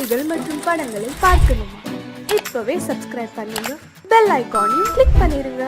பாடல்கள் மற்றும் படங்களை பார்க்கணுமா? இப்பவே சப்ஸ்கிரைப் பண்ணுங்க, பெல் ஐகானையும் கிளிக் பண்ணிருங்க.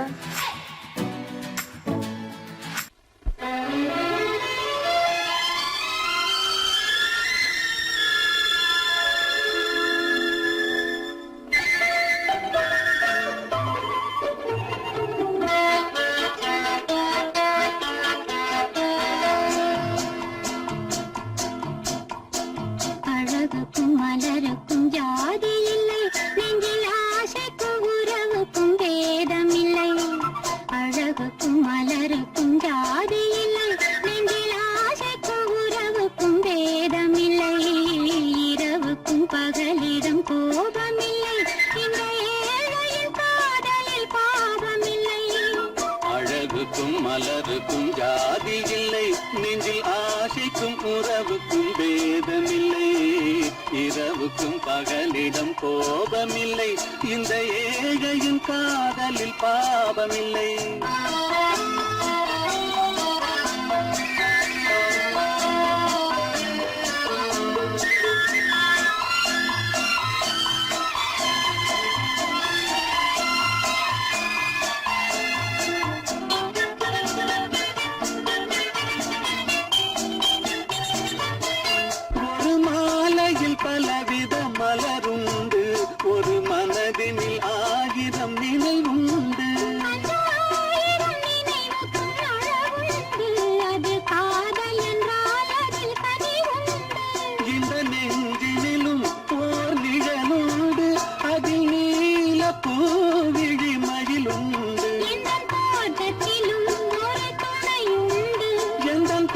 மலருக்கும் ஜாதி இல்லை, நெஞ்சில் ஆசைக்கும் உறவுக்கும் பேதமில்லை. இரவுக்கும் பகலிடம் கோபமில்லை, இந்த ஏழையின் காதலில் பாவமில்லை. பலவித மலருண்டு, ஒரு மனதினில் 1000 நினைவுண்டு. இந்த நெஞ்சினிலும் ஓர் நிழலுண்டு, அதில் நீல பூவிழி மகிழுண்டு. எந்த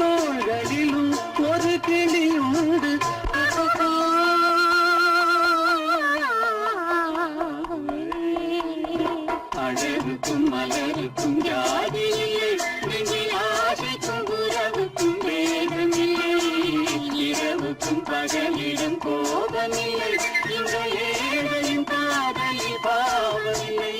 தோள்களிலும் ஒரு கிளியுண்டு. அழகுக்கும் மலருக்கும் ஜாதி இல்லை, நெஞ்சில் ஆசைக்கும் உறவுக்கும் பேதமில்லை. இரவுக்கும் பகலிடம் கோபமில்லை, இந்த ஏழையின் காதலில் பாவமில்லை.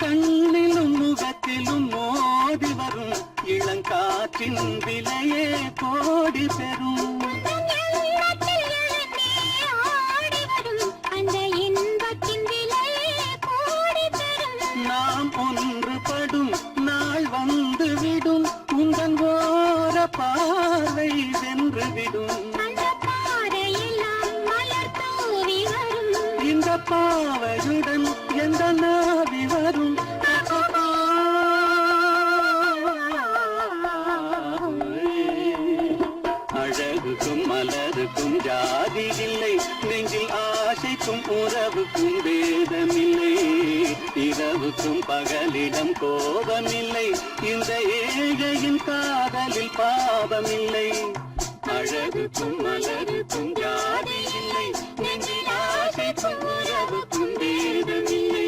கண்ணிலும் முகத்திலும் மோதி வரும் இளங்காற்றின் விலையே கோடி பெறும். நாம் ஒன்றுபடும் நாள் வந்துவிடும், உங்கள் ஓர பார்வை சென்றுவிடும். இந்த பாவையுடன் எந்த நாவி வரும். அழகுக்கும் மலருக்கும் ஜாதி இல்லை, நெஞ்சில் ஆசைக்கும் உறவுக்கும் பேதமில்லை. இரவுக்கும் பகலிடம் கோபமில்லை, இந்த ஏழையின் காதலில் பாவமில்லை. அழகுக்கும் மலருக்கும் ஜாதி இல்லை, நெஞ்சில் ஆசைக்கும் உறவுக்கும் பேதமில்லை.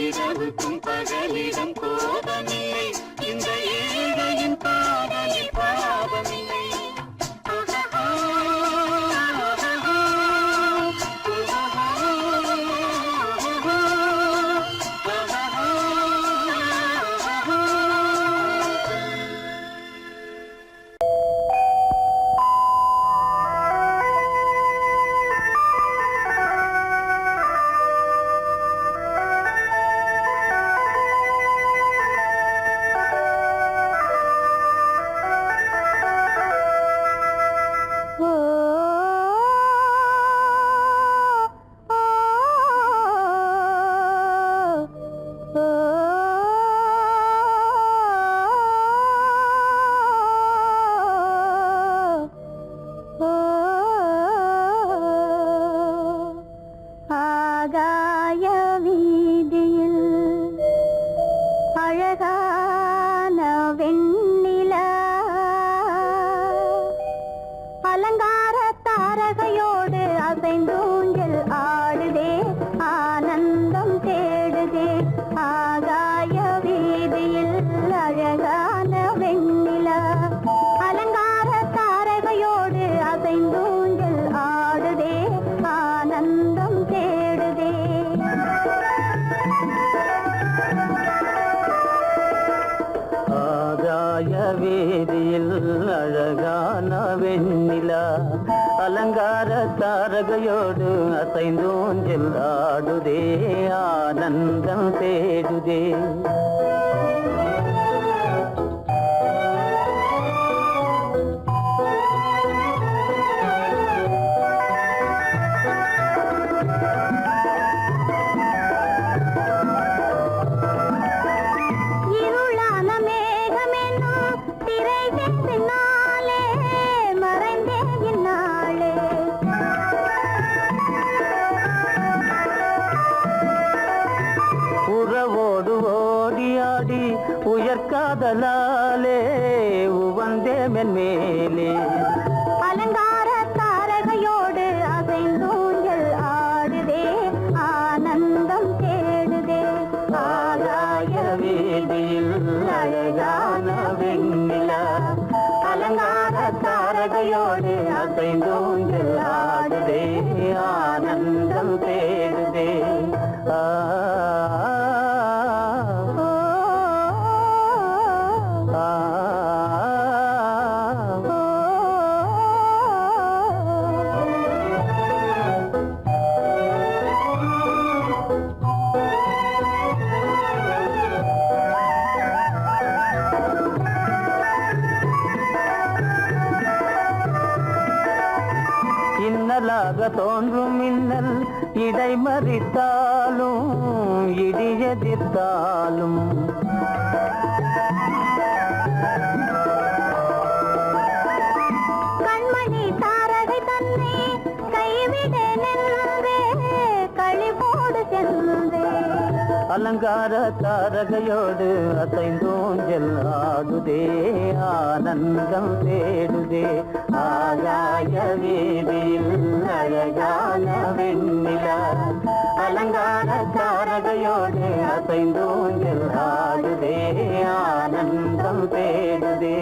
இரவுக்கும் பகலிடம் கோபமில்லை, இந்த ஏழையின் காதலில் பாவமில்லை. ஆகாய வீதியில் அழகான வெண் அலங்கார தாரகையோடு அசைந்தூஞ்சல் ஆடுதே ஆனந்தம் தேடுதே உயர்காதலாலே உவந்தே மென்மேலே அலங்கார தாரகையோடு அசைந்தூஞ்சல் ஆடுதே ஆனந்தம் தேடுதே ஆகாய வீதியில் அழகான வெண்ணிலா அலங்கார தாரகையோடு அசைந்தூஞ்சல் ஆடுதே ஆனந்தம் தேடுதே இன்னலாக தோன்றும் மின்னல் இடைமறித்தாலும் இடியெதிர்த்தாலும் கண்மணி தாரகை தன்னை கைவிட நின்றே களிபோடு சென்றே அலங்கார தாரகையோடு அசைந்தூஞ்சல் ஆடுதே ஆனந்தம் தேடுதே ஆகாய வீதியில் அழகான வெண்ணிலா அலங்கார தாரகையோடு அசைந்தூஞ்சல் ஆடுதே ஆனந்தம் தேடுதே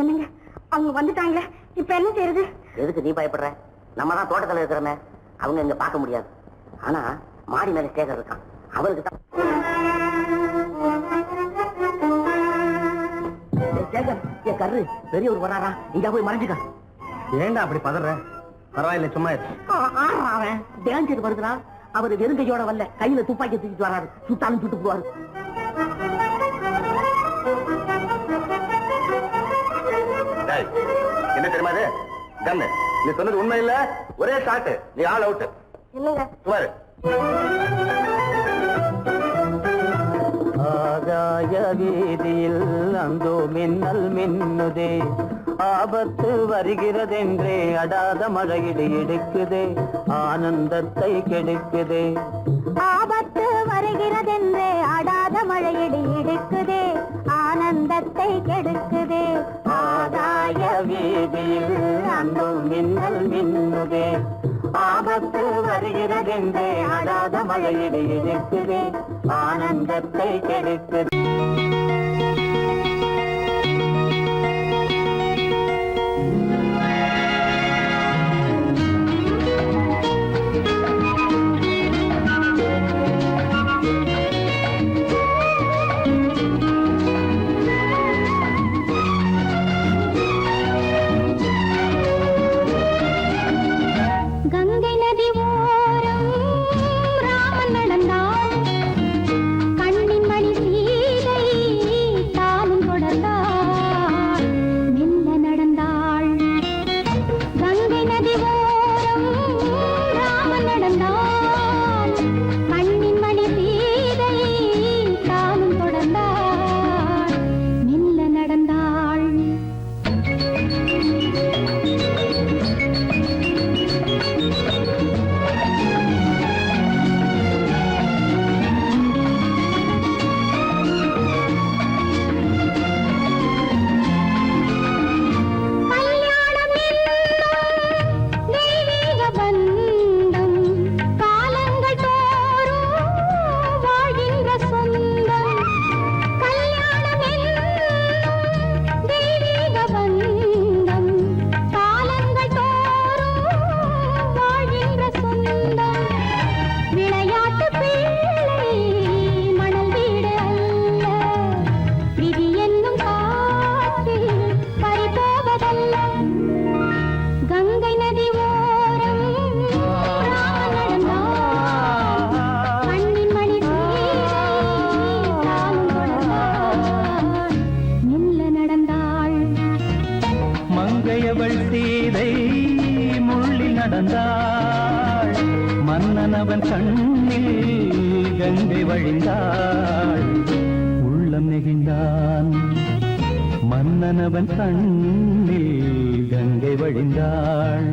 என்னங்க அவங்க வந்துட்டாங்களே இப்ப என்ன செய்யறது? எதுக்கு நீ பயப்படுற? நம்ம தான் தோட்டத்துல இருக்கிறோமே, அவங்க இங்க பார்க்க முடியாது. ஆனா மாடி மேல ஸ்டேகர் இருக்கான், அவருக்கு தான். கரு பெரியவர் வராரா, இங்க போய் மறைஞ்சுக்க. ஏண்டா அப்படி பதற? பரவாயில்ல, சும்மா அவன் டேஞ்சர் வருதுனா, அவர் வெறுங்கையோட வரல, கையில துப்பாக்கி தூக்கிட்டு வராரு, சுட்டாலும் சுட்டு போவாரு. என்ன தெரியுமா இது? கண்ணு, நீ சொன்னது உண்மை இல்ல, ஒரே ஷாட், நீ ஆல் அவுட். இல்லங்க சுமாரு. ஆகாய வீதியில் அந்தோ மின்னல் மின்னுதே, ஆபத்து வருகிறதென்றே அடாத மழையிடு எடுக்குதே, ஆனந்தத்தை கெடுக்குதே. ஆபத்து வருகிறதென்றே அடாத மழையிடி இடுக்குதே, ஆனந்தத்தை கெடுக்குதே. ஆகாய வீதியில் அந்தோ மின்னல் மின்னுதே, ஆபத்து வருகிறதென்றே அடாத மழையிடு எடுக்குதே, ஆனந்தத்தை கெடுக்குதே. கங்கை நதி ஓரம் ராமன் நடந்தான், கண்ணின் மணி சீதை நடந்தாள் மன்னனவன் கண்ணில் கங்கை வழிந்தாள் உள்ளம் நெகிழ்ந்தான் மன்னனவன் கண்ணில் கங்கை வழிந்தாள்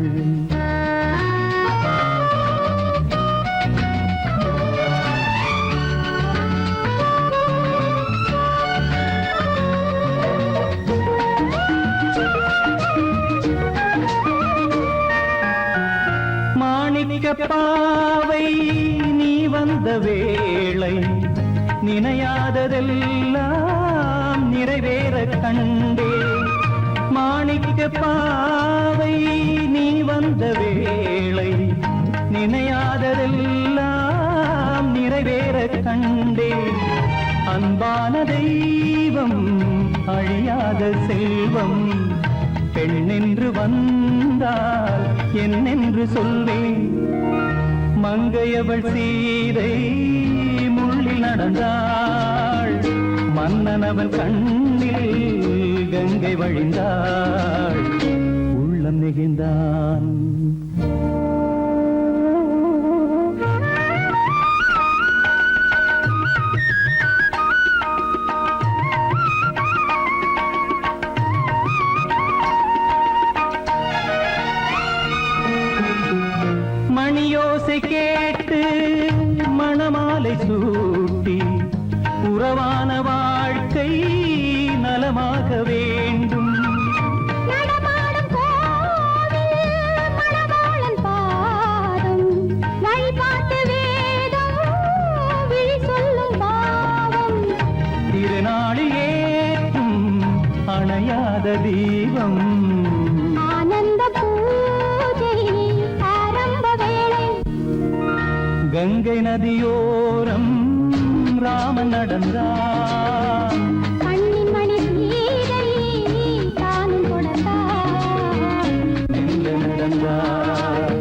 பாவை நீ வந்த வேளை நினையாததெல்லாம் நிறைவேற கண்டே மாணிக்க பாவை நீ வந்த வேளை நினையாததெல்லாம் நிறைவேற கண்டே அன்பான தெய்வம் அழியாத செல்வம் பெண்ணென்று வந்தால் என்னென்று சொல்வேன் மங்கையவள் சீதை முள்ளில் நடந்தாள் மன்னனவன் கண்ணில் கங்கை வழிந்தாள் உள்ளம் நெகிழ்ந்தான் மணியோசை கேட்டு மணமாலை சூட்டி உறவான வாழ்க்கை நலமாக வேண்டும் நடமாடும் கோவில் மணவாளன் பாதம் வழிபாட்டு வேதம் விழி சொல்லும் பாவம் திருநாளில் ஏற்றும் அணையாத தீபம் ஆனந்த பூஜை ஆரம்ப வேளை கங்கை நதியோரம் ராமன் நடந்தான் கண்ணின் மணி சீதை தானும் கொடுத்தார் எங்க நடந்தான்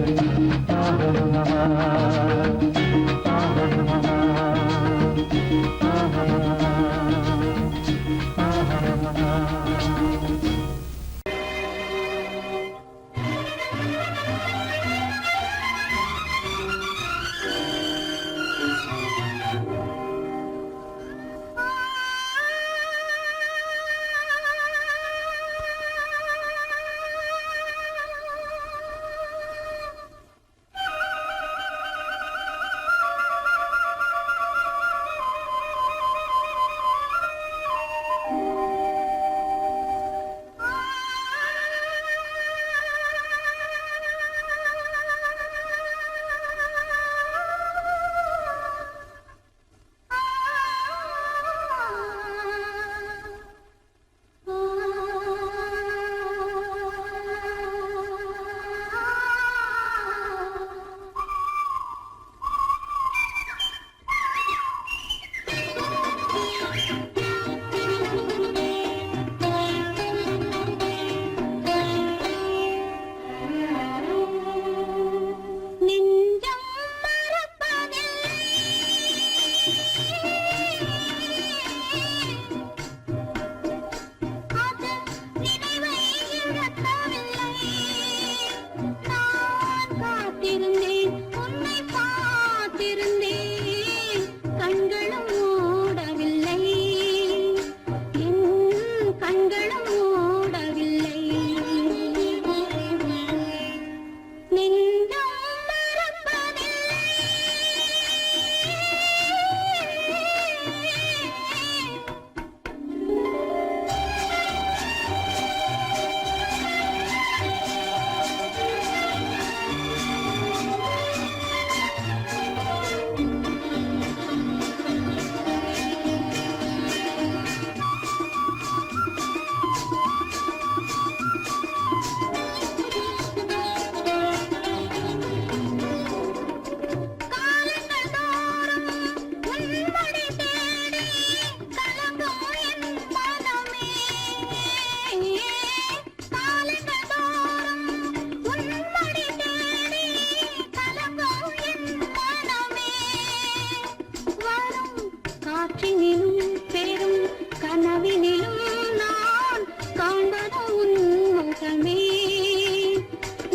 காண்பதோ உன் முகமே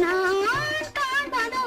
நான் காண்பதோ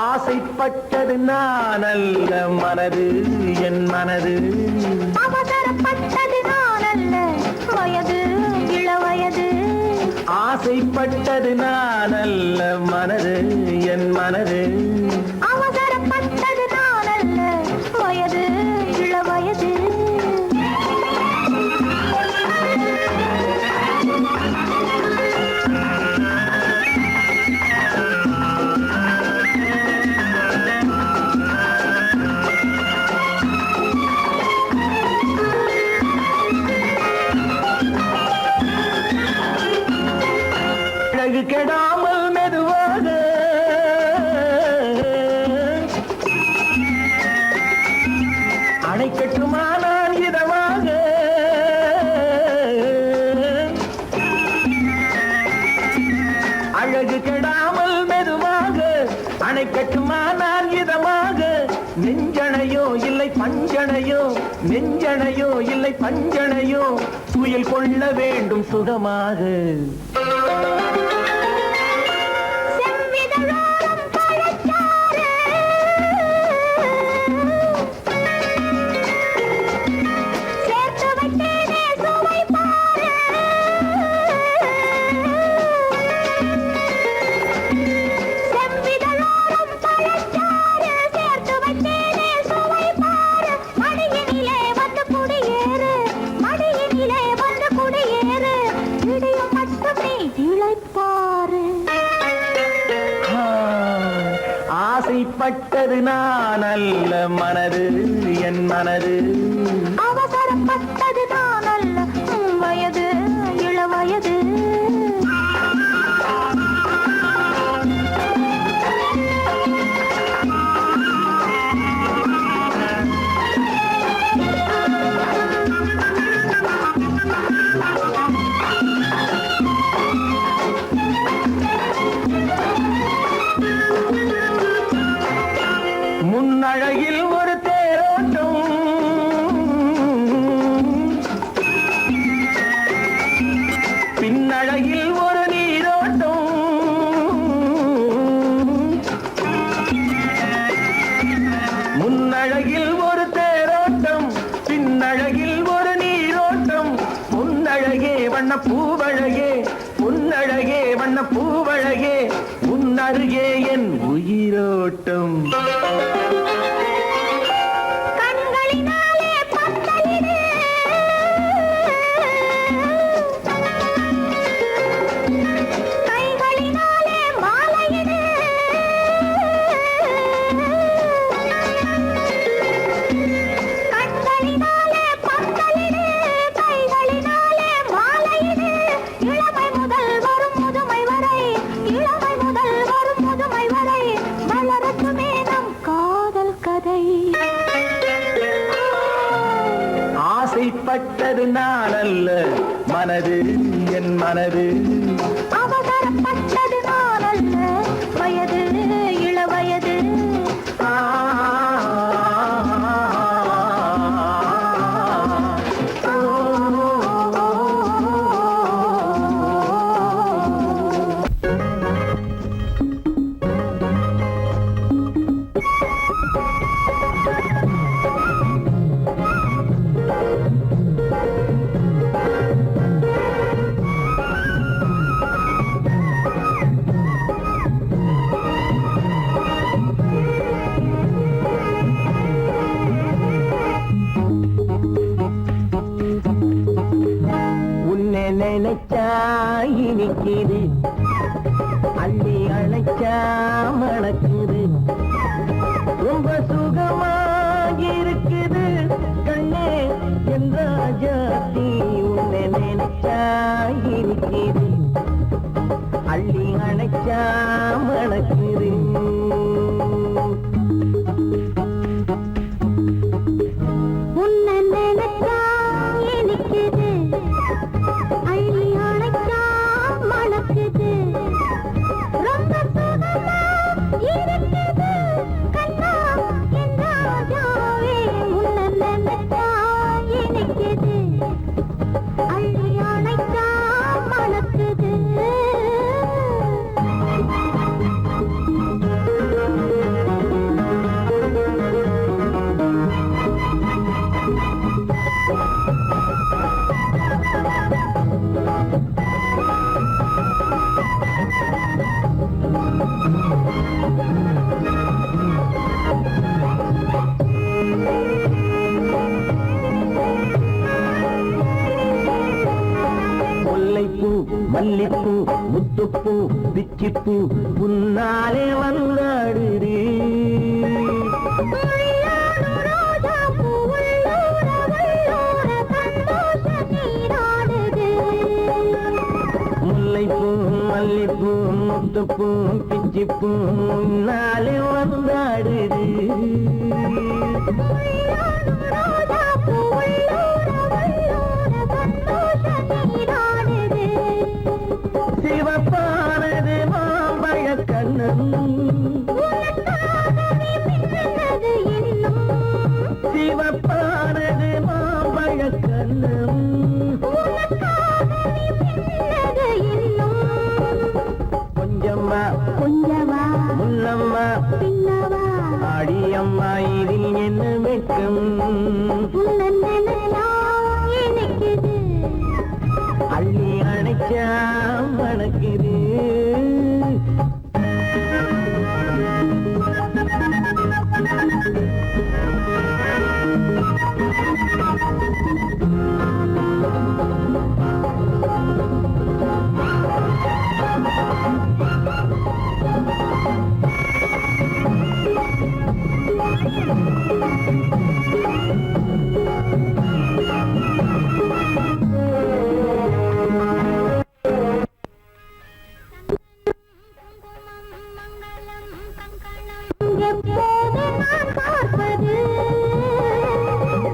ஆசைப்பட்டது நான் அல்ல மனது என் மனது அவசரப்பட்டது நான் அல்ல வயது இளவயது ஆசைப்பட்டது நான் அல்ல மனது என் மனது அவசரப்பட்டது நான் அல்ல வயது இளவயது கெடாமல் மெதுவாக அணைக்கட்டுமா நான் இதமாக அழகு கெடாமல் மெதுவாக அணைக்கட்டுமா நான் இதமாக நெஞ்சணையோ இல்லை பஞ்சணையோ நெஞ்சணையோ இல்லை பஞ்சணையோ துயில் கொள்ள வேண்டும் சுகமாக ஆசைப்பட்டது நான் அல்ல மனது என் மனது அவசரப்பட்டது நான் அல்ல வயது இளவயது முன்னழகில் ஒரு தேரோட்டம் பின்னழகில் ஒரு நீரோட்டம் முன்னழகில் ஒரு தேரோட்டம் பின்னழகில் ஒரு நீரோட்டம் வண்ண பூவழகே உன்னழகே வண்ண பூவழகே உன்னருகே என் உயிரோட்டம் ஆசைப்பட்டது நான் அல்ல மனது என் மனது அவசரப்பட்டது நான் அல்ல வயது இளவயது நினைச்சா இனிக்குது அள்ளி அணைச்சா மணக்குது ரொம்ப சுகமாயிருக்குது கண்ணே என் ராஜாத்தி உன்னை நினைச்சா இனிக்குது அள்ளி அணைச்சா மணக்குது உன்னை நினைச்சா இனிக்குது அள்ளி அணைச்சா மணக்குது ரொம்ப சுகமா இருக்குது கண்ணா என் ராஜாவே உன்னை நினைச்சா இனிக்குது அள்ளி அணைச்சா மணக்குது முல்லைப்பூ மல்லிப்பூ முத்துப்பூ பிச்சிப்பூ உன்னாலே வந்தாடுது முல்லைப்பூ மல்லிப்பூ முத்துப்பூ பிச்சிப்பூ உன்னாலே வந்தாடுது சிவப்பானது மாம்பழ கண்ணம் சிவப்பானது மாம்பழ கண்ணம் கொஞ்சம்மா கொஞ்சமா முன்னம்மா பின்னவா ஆடியம்மா இதில் என்ன வெட்கம் உன்னை நினைச்சா இனிக்குது அள்ளி அணைச்சா மணக்குது எப்போது நான் பார்ப்பது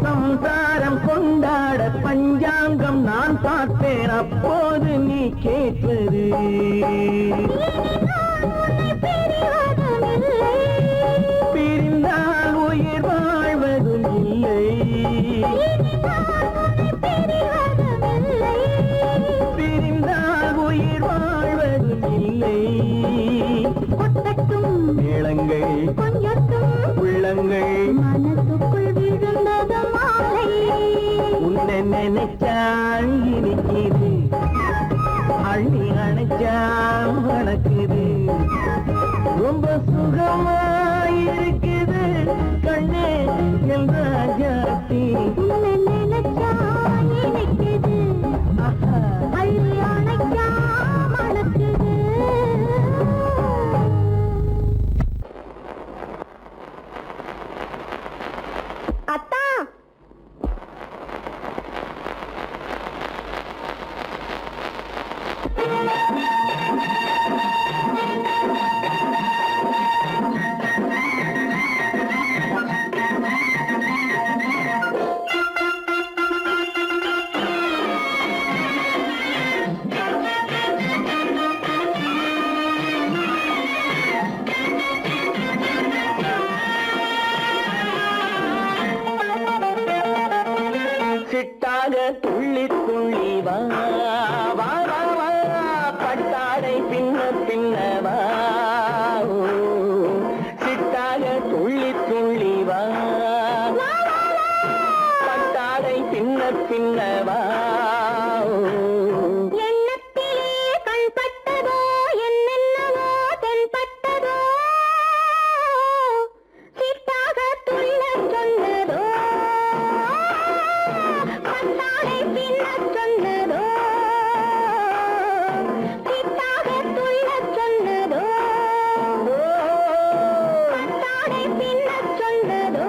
சம்சாரம் கொண்டாட பஞ்சாங்கம் நான் பார்ப்பேன் அப்போது நீ கேட்பது பிரிந்தால் உயிர் வாழ்வதும் இல்லை பிரிந்தால் உயிர் வாழ்வதும் இல்லை கொட்டட்டும் மேளங்கள் கொஞ்சட்டும் உள்ளங்கள் மனசுக்குள் விழுந்தது மாலை உன்னை நினைச்சால் இனிக்குது நினைச்சா மணக்குது ரொம்ப சுகமா இருக்குது கண்ணே என் ராஜாத்தி நினைச்சா இனிக்குது அள்ளி அணைச்சா மணக்குது. அத்தா சிட்டாக துள்ளி துள்ளி வா வா வா வா பட்டாடை பின்ன பின்னவா சிட்டாக துள்ளி துள்ளி வா பட்டாடை பின்ன பின்னவா எண்ணத்திலே கண்பட்டதோ என்னென்னவோ தென்பட்டதோ சிட்டாக துள்ளச் சொன்னதோ பட்டாடை பின்னச் சொன்னதோ சிட்டாக துள்ளச் சொன்னதோ பட்டாடை பின்னச் சொன்னதோ.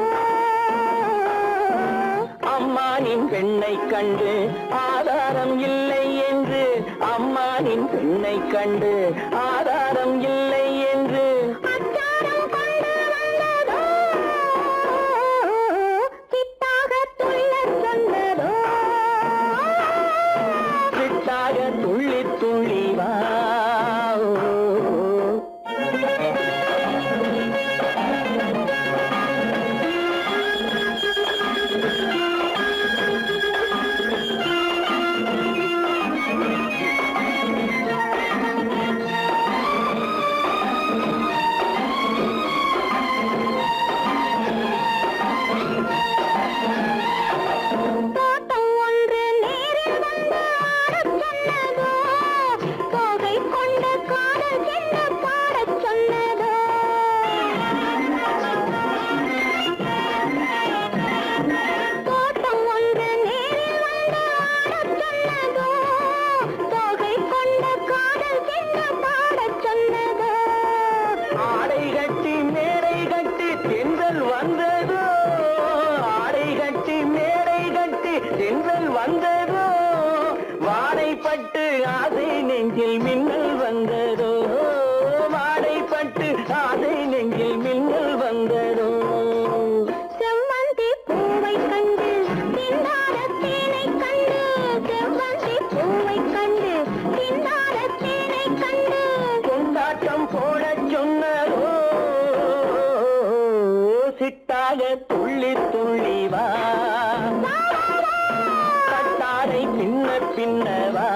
அம்மானின் பெண்ணை கண்டு ஆதாரம் இல்லை என்று அம்மானின் பெண்ணை கண்டு ஆதாரம் இல்லை என்று அச்சாரம் கொண்டு வந்ததோ சிட்டாக துள்ளச் சொன்னதோ சிட்டாக துள்ளி துள்ளி வா தோட்டம் ஒன்று நேரில் வந்து ஆடச் சொன்னதோ தோகை கொண்ட காதல் என்ன பாடச் சொன்னதோ தோட்டம் ஒன்று நேரில் வந்து ஆடச் சொன்னதோ தோகை கொண்ட காதல் என்ன பாடச் சொன்னதோ. ஆடை கட்டி மேடை கட்டி தென்றல் வந்ததோ ஆடை கட்டி மேடை கட்டி தென்றல் வந்ததோ வாடைப்பட்டு ஆசை நெஞ்சில் மின்னல் வந்ததோ வாடைப்பட்டு ஆசை நெஞ்சில் மின்னல் வந்ததோ செவ்வந்தி பூவை கண்டு திண்டாட தேனை கண்டு செவ்வந்தி பூவை கண்டு திண்டாட தேனை கண்டு கொண்டாட்டம் போடச் சொன்னதோ சிட்டாக துள்ளி துள்ளி வா கட்டாடை பின்ன பின்னவா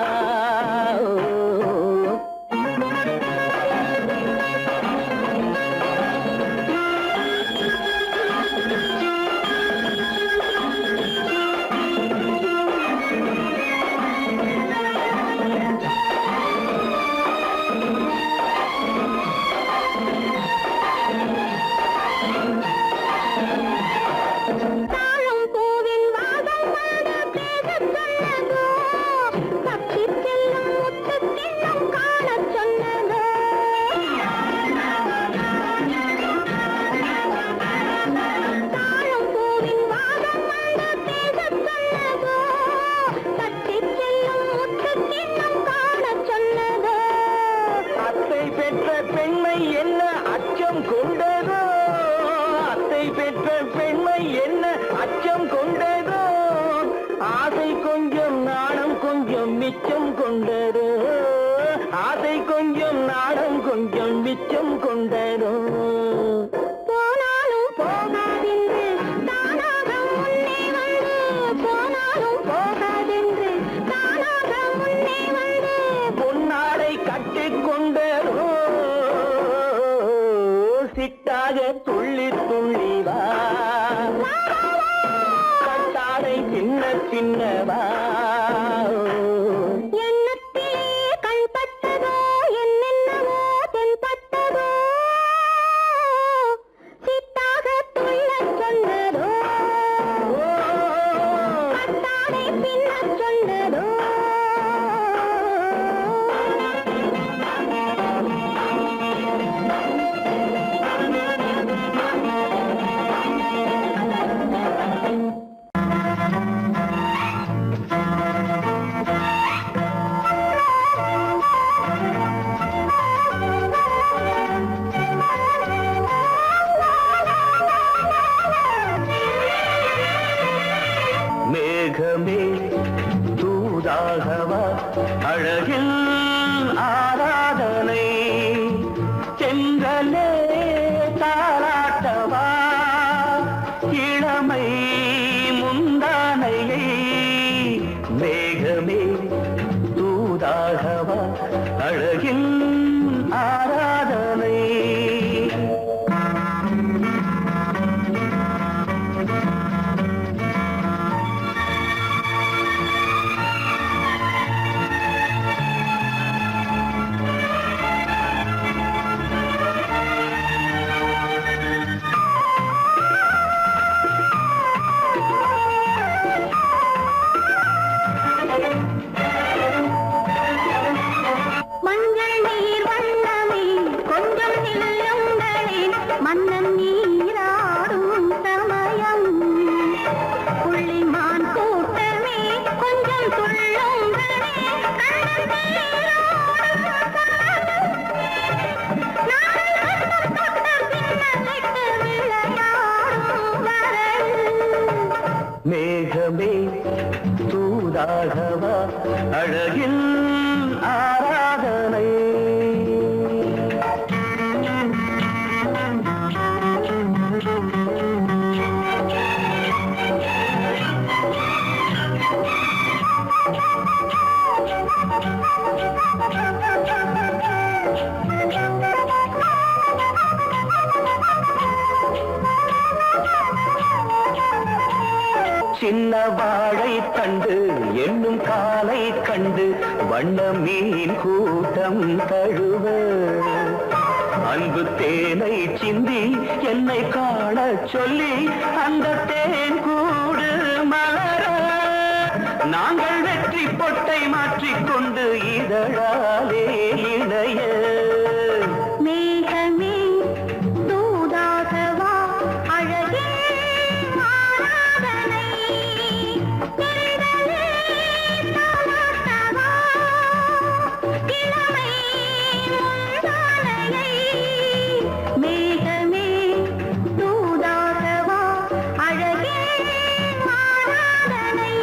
தாழம் பூவின் வாசம் வந்து பேசச் சொன்னதோ தப்பிச் செல்லும் முத்துக் கிண்ணம் காணச் சொன்னதோ தாழம் பூவின் வாசம் வந்து பேசச் சொன்னதோ தப்பிச் செல்லும் முத்துக் கிண்ணம் காணச் சொன்னதோ. அத்தை பெற்ற பெண்மை என்ன அச்சம் கொண்டதோ அத்தை பெற்ற பெண்மை என்ன அச்சம் கொண்டதோ ஆசை கொஞ்சம் நாணம் கொஞ்சம் மிச்சம் கொண்டதோ ஆசை கொஞ்சம் நாணம் கொஞ்சம் மிச்சம் கொண்டதோ போனாலும் போகாதென்று தானாக முன்னே வந்து போனாலும் போகாதென்று தானாக முன்னே வந்து பொன்னாடை கட்டிக் கொண்டதோ சிட்டாக துள்ளி துள்ளி வா கட்டாடை பின்ன பின்னவா எண்ணத்திலே கண்பட்டதோ அழகில் ஆராதனை செங்கலே தாராட்டவா இளமை முந்தானையை மேகமே தூதாகவா அழகில் ஆராதனை மன்னன் நீராடும் சமயம் புள்ளிமான் கூட்டமே கொஞ்சம் துள்ளுங்களே மேகமே தூதாகவா அழகில் ஆராதனை சின்ன வாழை தண்டு என்னும் காலை கண்டு வண்ண மீன் கூட்டம் தழுவ அன்பு தேனை சிந்தி என்னை காண சொல்லி அந்த தேன் கூடு மலர நாங்கள் வெற்றி பொட்டை மாற்றிக்கொண்டு இதழாலே இணைய மேகமே தூதாகவா அழகே ஆராதனை பெருதலே தாலாட்டவா இளமை முந்தானையை மேகமே தூதாகவா அழகே ஆராதனை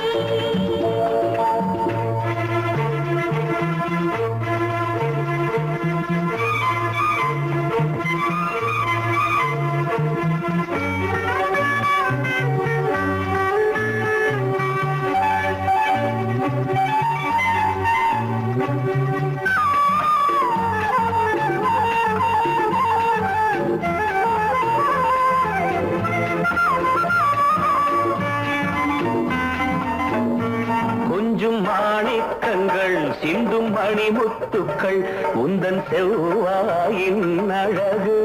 கொஞ்சம் மாணிக்கங்கள் சிந்தும் மணிமுத்துக்கள் உந்தன் செவ்வாயின் அழகு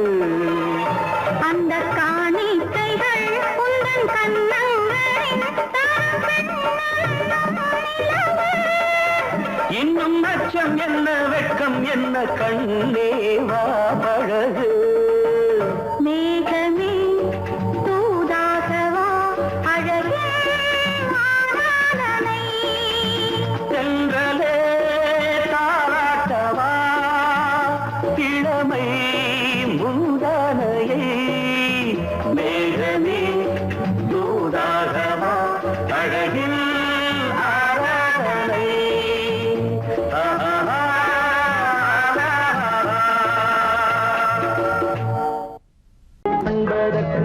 அந்த காணிக்கைகள் உந்தன் கண்ணங்களின் இன்னும் அச்சம் என்ன வெட்கம் என்ன கண்ணேவா பழகு மேகமே தூதாகவா அழகே ஆராதனை சென்றலே தாராட்டவா இளமை முந்தானையை மேகமே தூதாகவா அழகில் ஆராதனை அன்பதற்கு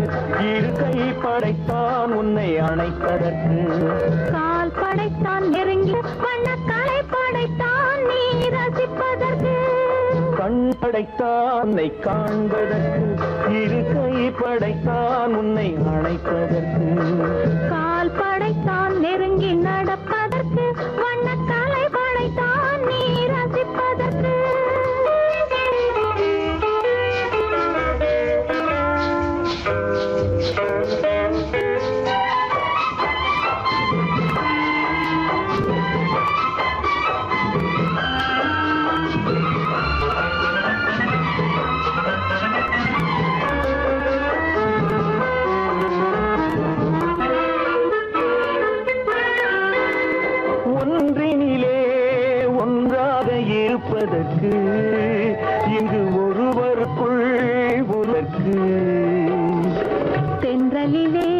இரு கை படைத்தான் உன்னை அணைப்பதற்கு கால் படைத்தான் நெருங்கி வண்ணக்காலை படைத்தான் நீ ரசிப்பதற்கு கண் படைத்தான் உன்னை காண்பதற்கு இரு கை படைத்தான் உன்னை அணைப்பதற்கு கால் படைத்தான் நெருங்கி நடப்பதற்கு வண்ணக்காலை படைத்தான் நீ ரசிப்பதற்கு ஒன்றினிலே ஒன்றாக இருப்பதற்கு இங்கு ஒருவருக்குள் உனக்கு தென்றலிலே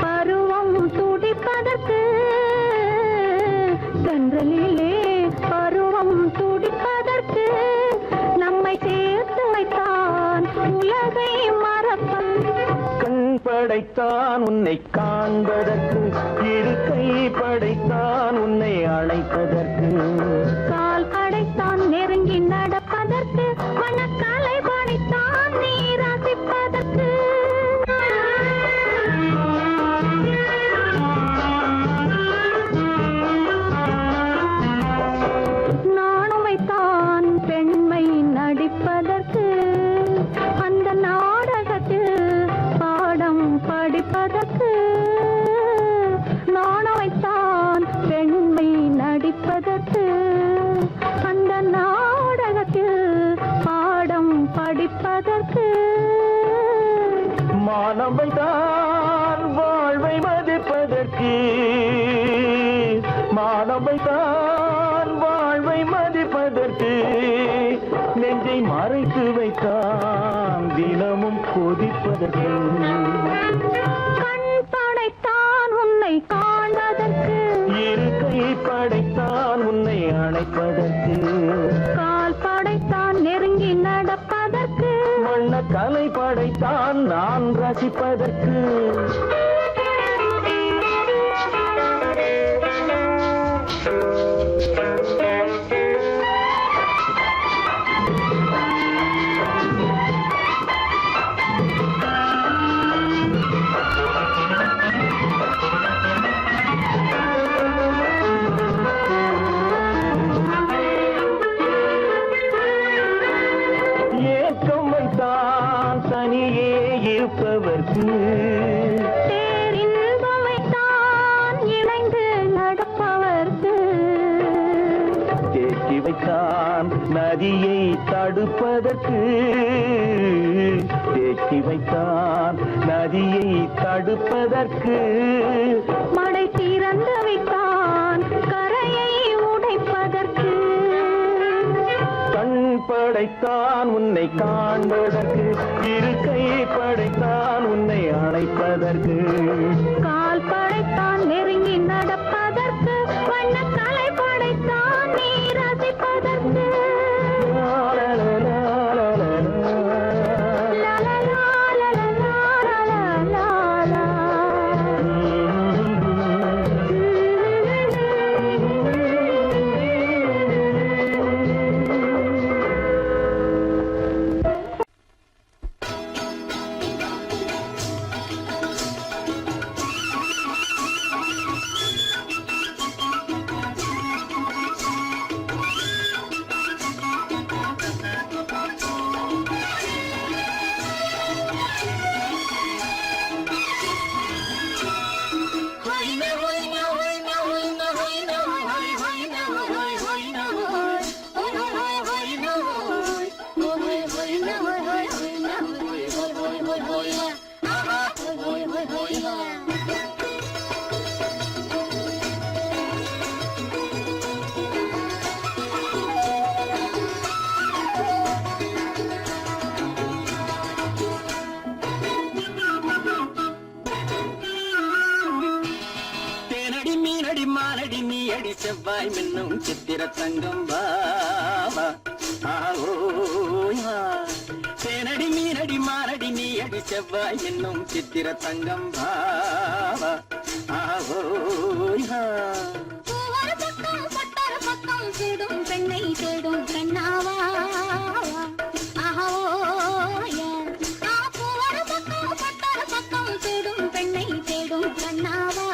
பருவம் துடிப்பதற்கு தென்றலிலே படைத்தான் உன்னை காண்பதற்கு, இரு கை படைத்தான் உன்னை அழைப்பதற்கு, கால் படைத்தான் நெருங்கி நடப்பதற்கு, மனக்காலை படைத்தான் நீ ரசிப்பதற்கு. நானும் வைத்தான் பெண்மை நடிப்பதற்கு, அந்த நாடகத்தில் பாடம் படிப்பதற்கு. நானும் வைத்தான் பெண்மை நடிப்பதற்கு, அந்த நாடகத்தில் பாடம் படிப்பதற்கு. மானம் வைத்தான் வாழ்வை மதிப்பதற்கு, மானம் வைத்தான் வாழ்வை மதிப்பதற்கு, நெஞ்சை மறைத்து வைத்தான் தினமும் கொதிப்பதற்கு, கண் படைத்தான் உன்னை காண்பதற்கு, இரு கை படைத்தான் உன்னை அழைப்பதற்கு, கால் படைத்தான் நெருங்கி நடப்பதற்கு. வண்ண கலை படைத்தான் நான் ரசிப்பதற்கு. ஏக்கம் வைத்தான் தனியே இருப்பவர்க்கு, பேரின்பம் வைத்தான் இணைந்து நடப்பவர்க்கு. தேக்கி வைத்தான் நதியை தடுப்பதற்கு, தேக்கி வைத்தான் நதியை தடுப்பதற்கு, மடை திறந்து வைத்தான் கரையை உடைப்பதற்கு. கண் படைத்தான் உன்னை காண்பதற்கு, இரு கை படைத்தான் உன்னை அழைப்பதற்கு, கால் படைத்தான் நெருங்கி நடப்பதற்கு, வண்ணக்கலை படைத்தான் நீ ரசிப்பதற்கு. தேனடி மீனடி மானடி நீ அடி செவ்வாய் மின்னும் சித்திர தங்கம் பாவா, தேனடி மீனடி மானடி நீ அடி செவ்வாய் மின்னும் சித்திர தங்கம் பாவா. பூவர பக்கம் பட்டர பக்கம் தேடும் பெண்ணை தேடும் கண்ணாவா. பூவர பக்கம் பட்டர பக்கம் தேடும் பெண்ணை தேடும் கண்ணாவா.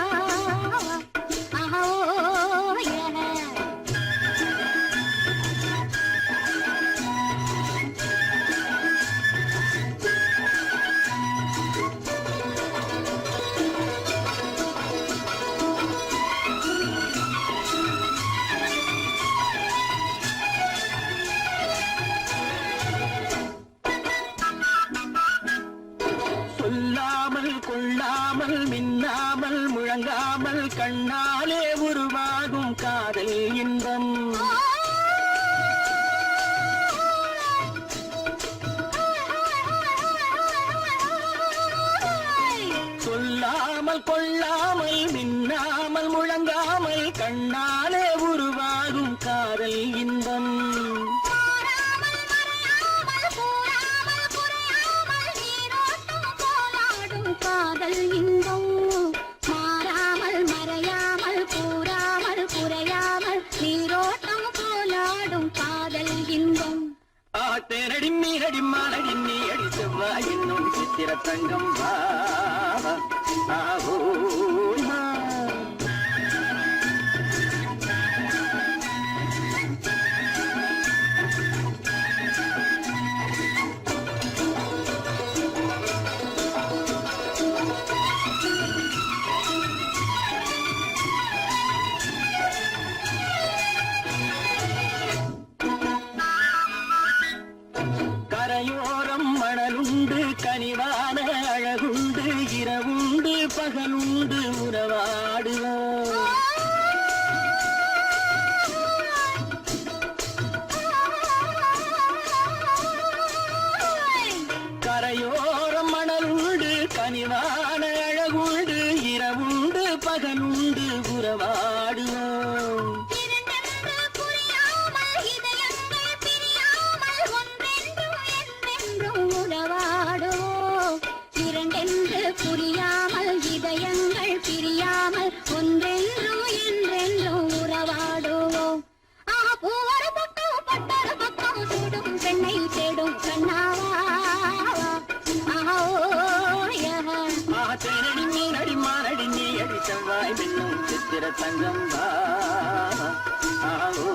சொல்லாமல் கொள்ளாமல் மின்னாமல் முழங்காமல் கண்ணாலே உருவாகும் காதல் இன்பம், சொல்லாமல் கொள்ளாமல் மின்னாமல் முழங்காமல் கண்ணாலே உருவாகும் காதல் இன்பம். காதல் தேனடி மீனடி மானடி நீ அடி செவ்வாய் என்னும் சித்திர தங்கம் வா ஆஹோ கரையோரம் மணலுண்டு கனிவான அழகுண்டு இரவுண்டு பகலுண்டு உறவாடுவோம் கரையோரம் மணலுண்டு கனிவான அழகுண்டு இரவுண்டு பகலுண்டு உறவாடுவோம் புரியாமல் இதயங்கள் பிரியாமல் ஒன்றென்றும் என்றென்றும் உறவாடுவோம் பூவர பக்கம் பட்டர பக்கம் சூடும் பெண்ணை தேடும் கண்ணாவா தேனடி மீனடி மானடி நீ அடி செவ்வாய் மின்னும் சித்திர தங்கம் வா ஆஹோ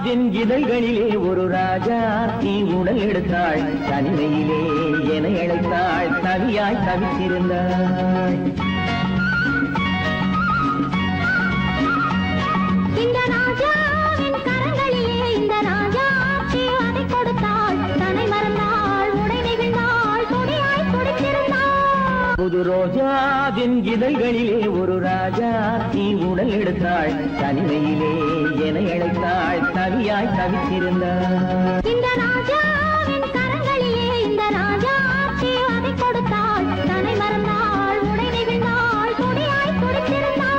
ரோஜாவின் இதழ்களிலே ஒரு ராஜா நீ உடல் எடுத்தாள் தனிமையிலே என அழைத்தாள் தவியாய் தவித்திருந்தாள் இந்த ராஜாவின் கரங்களிலே இந்த ராஜா அதை கொடுத்தாள் தன்னை மறந்தாள் உடை நெகிழ்ந்தாள் துடியாய் துடித்திருந்தாள் புது ரோஜாவின் இதழ்களிலே ஒரு ராஜா நீ உடல் எடுத்தாள் தனிமையிலே என அழைத்தாள் தவியாய் தவித்திருந்தாள் இந்த ராஜாவின் கரங்களிலே இந்த ராஜா அதை கொடுத்தாள் தன்னை மறந்தாள் உடை நெகிழ்ந்தாள் துடியாய் துடித்திருந்தாள்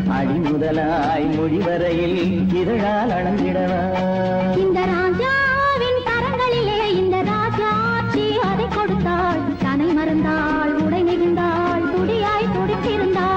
அடிமுதலாய் முடிவரையில் இதழால் அளந்திடவா இந்த ராஜாவின் கரங்களிலே இந்த ராஜா அதை கொடுத்தாள் தன்னை மறந்தாள் உடை நெகிழ்ந்தாள் துடியாய் துடித்திருந்தாள்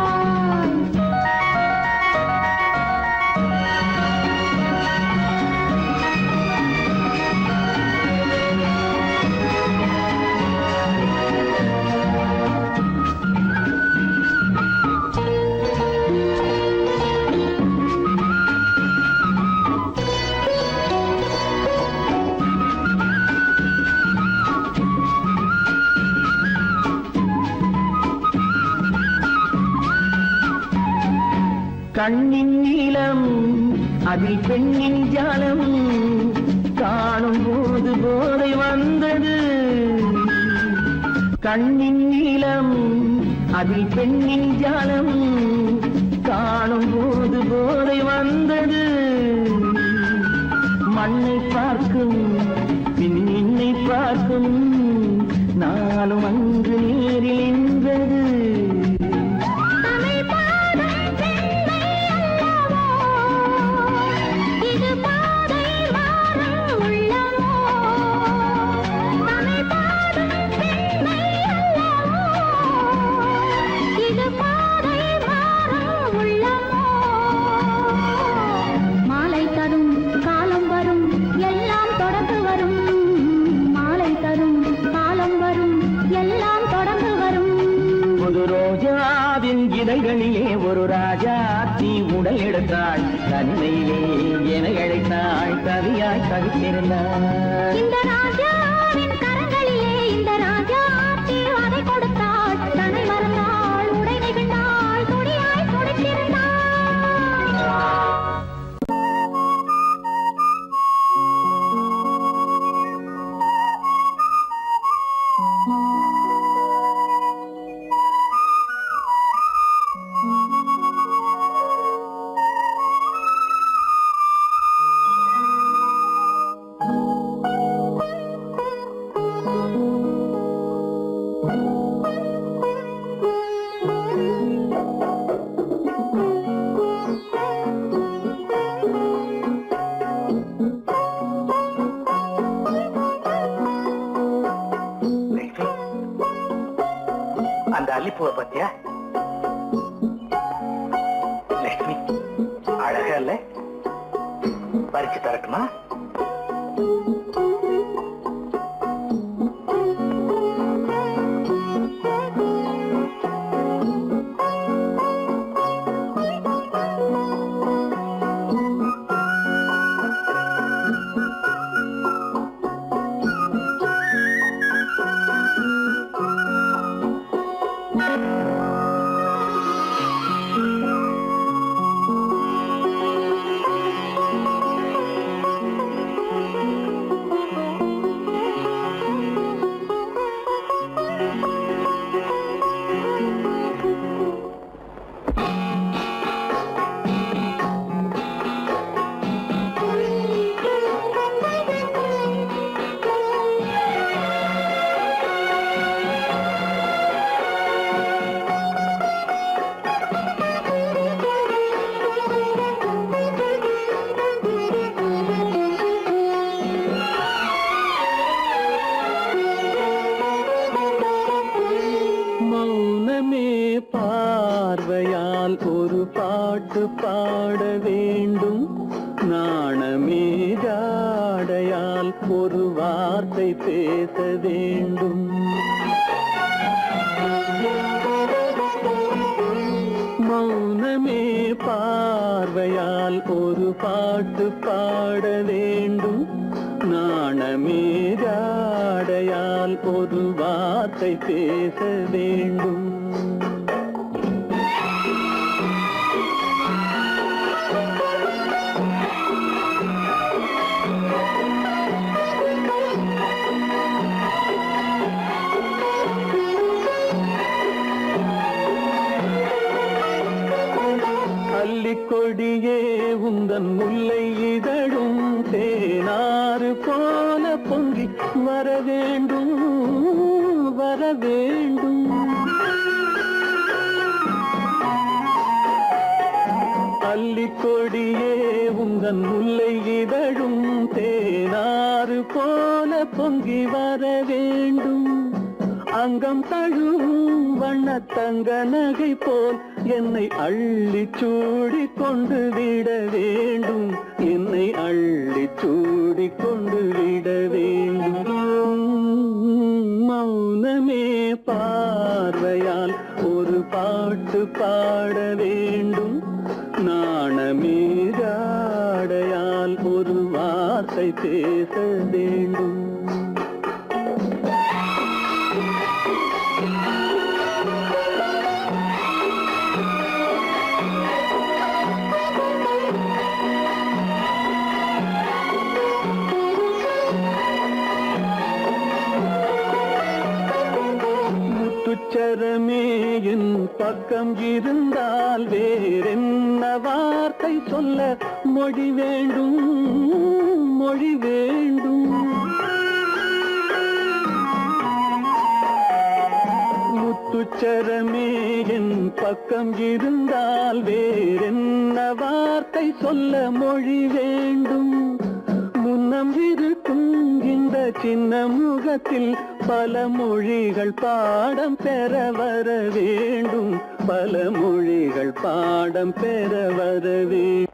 கண்ணின் நீளம் அதில் பெண்ணின் ஜாலம் காணும் போது போதை வந்தது கண்ணின் நீளம் அதில் பெண்ணின் ஜாலம் காணும் போது போதை வந்தது மண்ணை பார்க்கும் பின் என்னை பார்க்கும் நாளும் அங்கு நேரில் நின்றது இதழ்களிலே ஒரு ராஜா நீ உடல் எடுத்தாள் தனிமையிலே என அழைத்தாள் கவியாய் தவித்திருந்தாள் இந்த ராஜாவின் கரங்களிலே இந்த ராஜா அதை கொடுத்தாள் தன்னை மறந்தாள் உடை நெகிழ்ந்தாள் துடியாய் துடித்திருந்தாள் அந்த அல்லிப்பூவை பத்தியா லட்சுமி அழகா இல்ல பறிச்சு தரட்டுமா மௌனமே பார்வையால் ஒரு பாட்டு பாட வேண்டும், நாணமே ஜாடையால் ஒரு வார்த்தை பேச வேண்டும். மௌனமே பார்வையால் ஒரு பாட்டு பாட வேண்டும், நாணமே ஜாடையால் ஒரு வார்த்தை பேச வேண்டும். கொடியே உந்தன் முல்லை இதழும் தேனாறு போல பொங்கி வர வேண்டும், வர வேண்டும். அல்லிக்கொடியே உந்தன் முல்லை இதழும் தேனாறு போல பொங்கி வர வேண்டும். அங்கம் தழுவும் வண்ணத்தங்க நகை போல் என்னை அள்ளி சூடி கொண்டு விட வேண்டும், என்னை அள்ளி சூடி கொண்டு விட வேண்டும். மௌனமே பார்வையால் ஒரு பாட்டு பாட வேண்டும், நாணமே ஜாடையால் ஒரு வார்த்தை பேச வேண்டும். முத்துச்சரமே என் பக்கம் இருந்தால் வேறென்ன வார்த்தை சொல்ல மொழி வேண்டும், மொழி வேண்டும். முத்துச்சரமே என் பக்கம் இருந்தால் வேறென்ன வார்த்தை சொல்ல மொழி வேண்டும். முன்னம் இருக்கும் இந்த சின்ன முகத்தில் பல மொழிகள் பாடம் பெற வர வேண்டும், பல மொழிகள் பாடம் பெற வர வேண்டும்.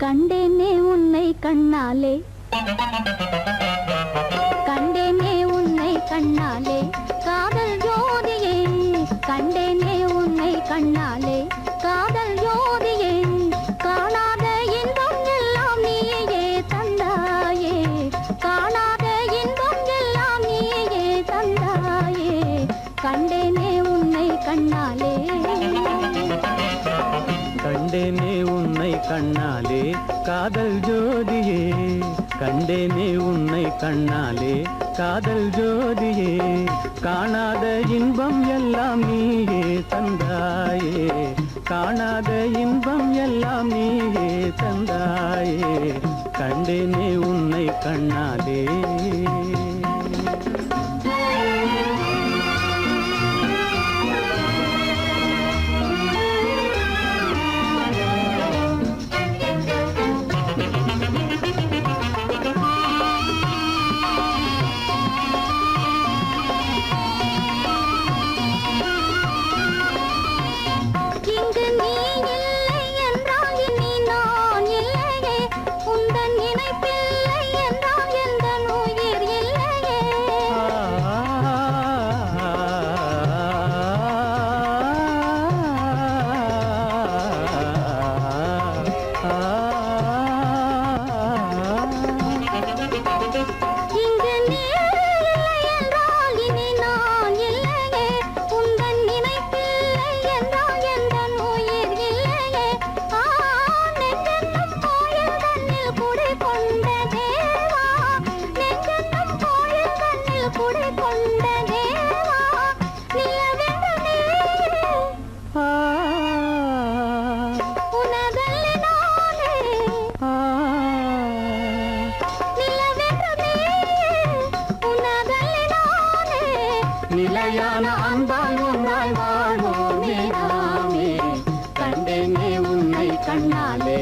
கண்டேனே உன்னை கண்ணாலே, கண்டேனே உன்னை கண்ணாலே, காதல் ஜோதியே. கண்டேனே உன்னை கண்ணாலே, காதல் ஜோதியே. காணாத இன்பம் எல்லாம் நீயே தந்தாயே, காணாத இன்பம் எல்லாம் நீயே தந்தாயே. கண்டேனே உன்னை கண்ணாலே, கண்டேனே உன்னை கண்ணாலே, காதல் ஜோதியே. கண்டேனே உன்னை கண்ணாலே, காதல் ஜோதியே. காணாத இன்பம் எல்லாம் நீயே தந்தாயே, காணாத இன்பம் எல்லாம் நீயே தந்தாயே. கண்டேனே உன்னை கண்ணாலே. உந்தன் இணைப்பில்லை என்றால் எந்த உயிர் கொண்ட தேவா நிலவென்று நீயே உனதல்ல நானே நிலவென்று நீயே உனதல்ல நானே நிலையான அன்பால் ஒன்றாய் வாழ்வோமே நாமே கண்டேனே உன்னை கண்ணாலே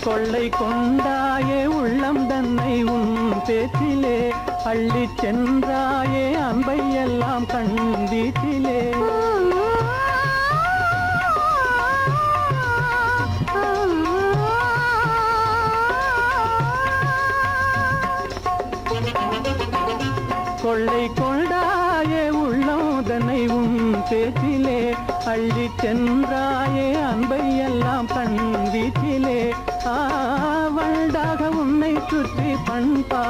கொள்ளை கொண்டாயே உள்ளம் தன்னை உன் பேச்சிலே அள்ளி சென்றாயே அன்பை எல்லாம் கண் வீட்டிலே கொள்ளை கொண்டாயே உள்ளம் தன்னை உன் பேச்சிலே அள்ளி சென்றாயே அன்பை எல்லாம் கண் வீட்டிலே வண்டாக உன்னை சுற்றி பண்பாடலானேன்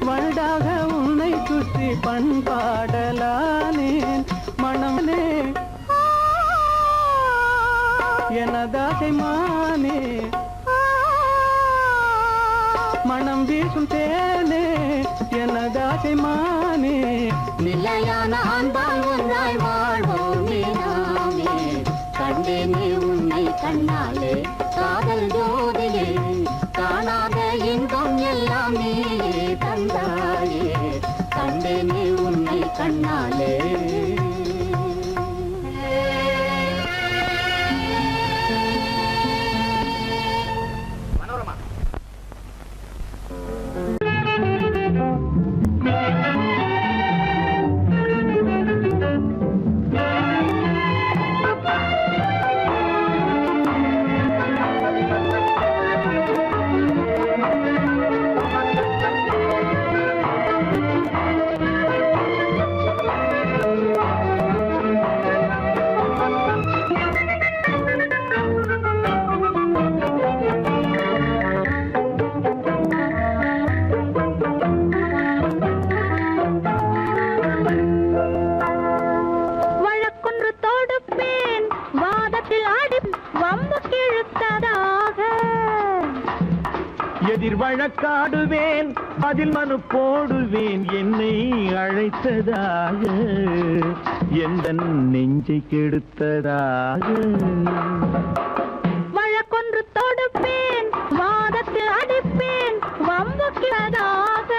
வண்டாக உன்னை சுற்றி பண்பாடலானேன் மனமே எனதாசை மானே மனம் வீசும் தேனே எனதாசை மானே நிலையான அன்பால் ஒன்றாய் வாழ்வோமே நாமே கண்டேனே உன்னை கண்ணாலே காதல் ஜோதியே காணாத இன்பம் எல்லாம் நீயே தந்தாயே கண்டேனே உன்னை கண்ணாலே எதிர் வழக்காடுவேன் அதில் மனு போடுவேன் என்னை அழைத்ததாக எந்த நெஞ்சை கெடுத்ததாக வழக்கொன்று தொடுப்பேன் வாதத்தில் அடிப்பேன் வம்புக்கிறதாக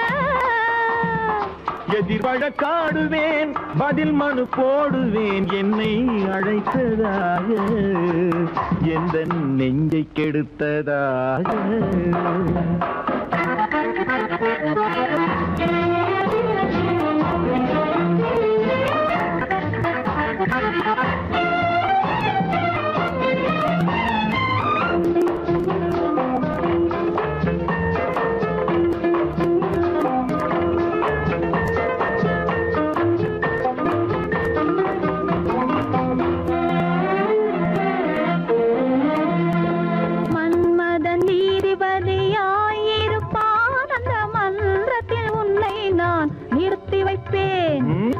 எதிர் வழக்காடுவேன் பதில் மனு போடுவேன் என்னை அழைத்ததாக எந்த நெஞ்சை கெடுத்ததாக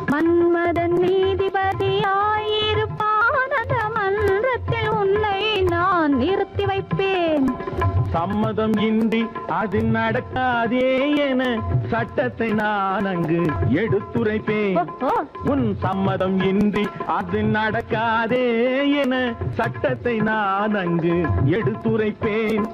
மன்மதன் நீதிபதியாயிருப்பான் அந்த மன்றத்தில் உன்னை நான் நிறுத்தி வைப்பேன் சம்மதம் இன்றி அது நடக்காதே என சட்டத்தை நான் அங்கு எடுத்துரைப்பேன் உன் சம்மதம் இன்றி அது நடக்காதே என சட்டத்தை நான் அங்கு எடுத்துரைப்பேன்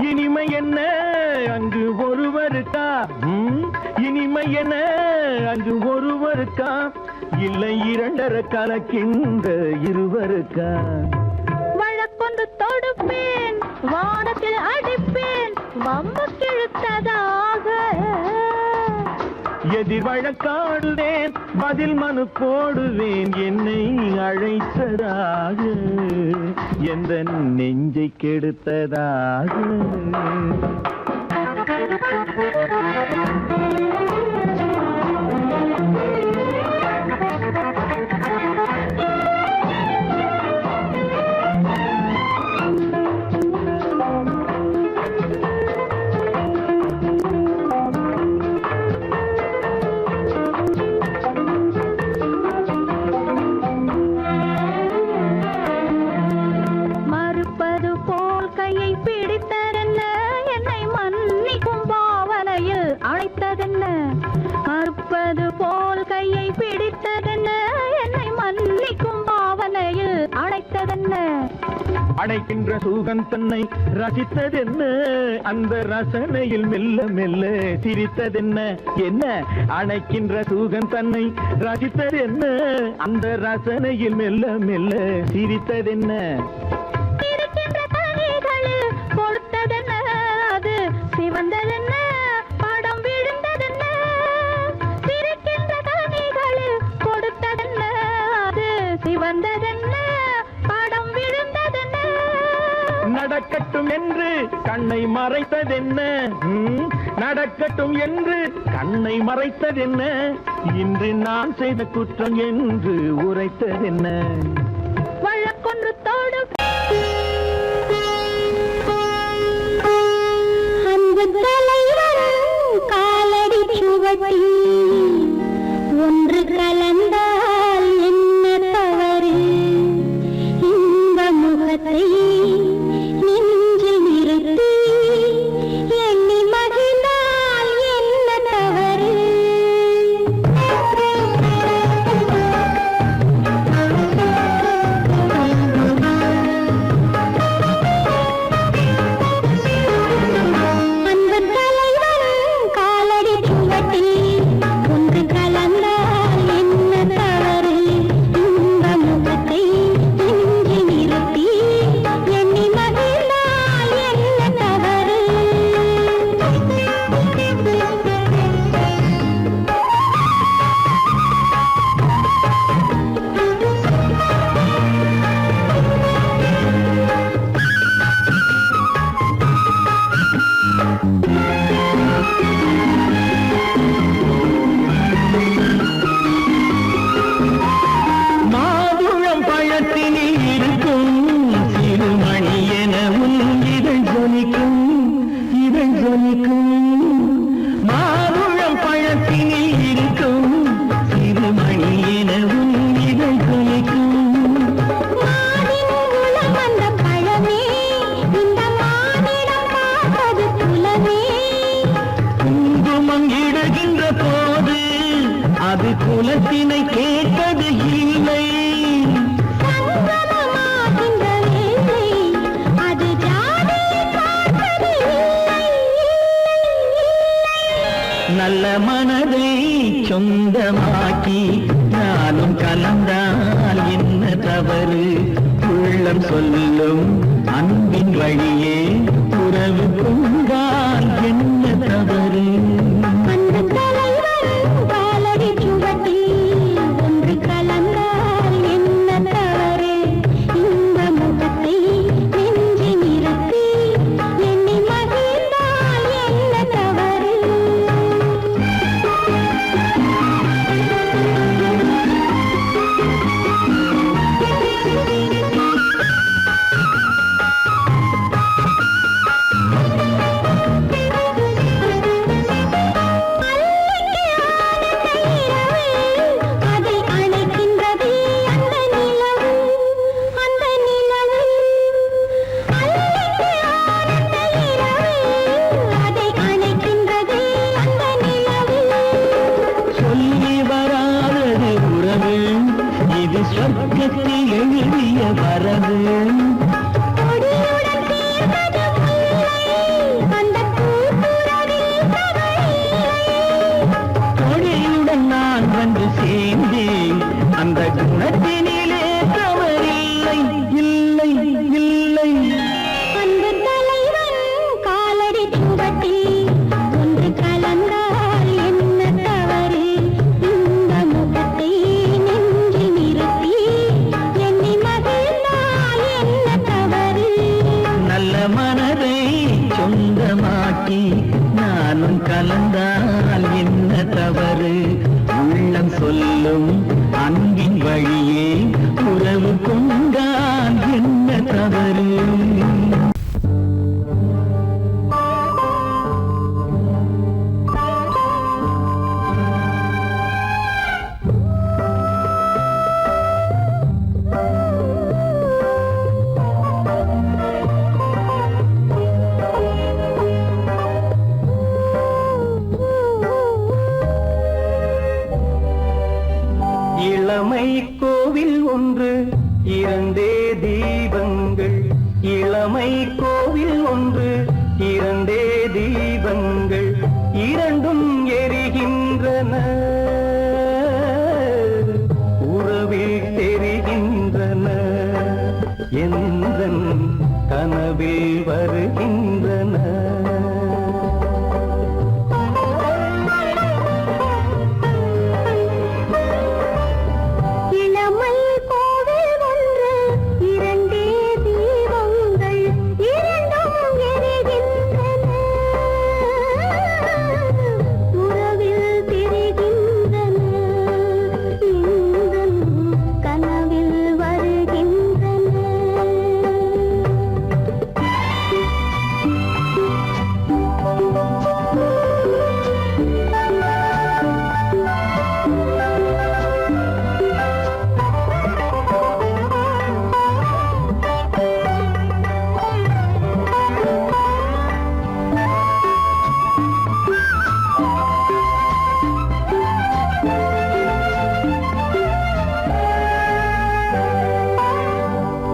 இனிமை என்ன அங்கு ஒருவருக்கா இனிமை என்ன அங்கு ஒருவருக்கா இல்லை இரண்டரை கலக்கின்ற இருவருக்கா வழக்கொன்று தொடுப்பேன் வானத்தில் அடிப்பேன் வம்பு கிழுத்ததாக எதிர் வழக்காடுவேன் பதில் மனு போடுவேன் என்னை அழைத்ததாக எந்த நெஞ்சை கெடுத்ததாக அடைக்கின்ற சூகன் தன்னை ரசித்ததென்ன அந்த ரசனையில் மெல்ல மெல்ல சிரித்ததென்ன என்ன அணைக்கின்ற சூகன் தன்னை ரசித்ததென்ன அந்த ரசனையில் மெல்ல மெல்ல சிரித்ததென்ன இருக்கின்ற கனிகளில் கொடுத்ததென்ன அது சிவந்ததென்ன படம் விழுந்ததென்ன இருக்கின்ற கனிகளில் கொடுத்ததென்ன அது சிவந்ததென்ன படம் விழுந்ததென்ன நடக்கட்டும் என்று கண்ணை மறைத்ததென்ன நடக்கட்டும் என்று கண்ணை மறைத்ததென்ன இன்று நான் செய்த குற்றம் என்று உரைத்ததென்ன வழக்கொன்று தோடும் அன்பு தலைவரும் காலடி சுவடி ஒன்று கலந்தால் என்ன தவறு இந்த முகத்தை நெஞ்சில் நிறுத்தி எண்ணி மகிழ்ந்தால் என்ன தவறு அன்பு தலைவரும் காலடி சுவடி ஒன்று கலந்தால் என்ன தவறு இந்த முகத்தை நெஞ்சில் நிறுத்தி எண்ணி மகிழ்ந்தால் என்ன தவறு மாதுளம் பழத்தினில் இருக்கும் சிறுமணி எனவும் இதழ் ஜொலிக்கும் இதழ் ஜொலிக்கும் மாதுளம் பழத்தினில் இருக்கும் சிறுமணி எனவும் இதழ் ஜொலிக்கும் மானின் உலகம் வந்த பழமே இந்த மானிடம் பார்ப்பது குலமே குங்குமம் இடுகின்ற போது அது குலத்தினை கேட்பது இல்லை சங்கமமாகின்ற வேளை அது ஜாதியை பார்ப்பது இல்லை நல்ல மனதை சொந்தமாக்கி நானும் கலந்தால் என்ன தவறு உள்ளம் சொல்லும் அன்பின் வழியே உறவு கொண்டால் என்ன தவறு அன்பு தலைவரும் காலடி சுவடி ஒன்று கலந்தால் என்ன தவறு இந்த முகத்தை நெஞ்சில் நிறுத்தி எண்ணி மகிழ்ந்தால் என்ன தவறு அதை அணைக்கின்றது அந்த நிலவு அந்த நிலவு அல்லைக்கு ஆனந்த இரவு அதை அணைக்கின்றது அந்த நிலவு சொல்லி வராதது உறவு இது சொர்க்கத்தில் எழுதிய வரவு கொடியுடன் சேர்ந்தது முல்லை அந்த பூப்புறவில் தவறில்லை கொடியுடன் நான் வந்து சேர்ந்தேன் அந்த குணத்தினிலே தவறில்லை இல்லை இல்லை அன்பு தலைவன் காலடி சுவடி ஒன்று கலந்தால் என்ன தவறு இந்த முகத்தை நெஞ்சில் நிறுத்தி எண்ணி மகிழ்ந்தால் என்ன தவறு நல்ல மனதை சொந்தமாக்கி நானும் கலந்தால் என்ன தவறு உள்ளம் சொல்லும் அன்பின் வழியே உறவு கொண்டால் என்ன தவறு இளமை கோவில் ஒன்று இரண்டே தீபங்கள் இளமை கோவில் ஒன்று இரண்டே தீபங்கள் இரண்டும் எரிகின்றன உறவில் தெரிகின்றன எந்தன் கனவில் வருகின்றன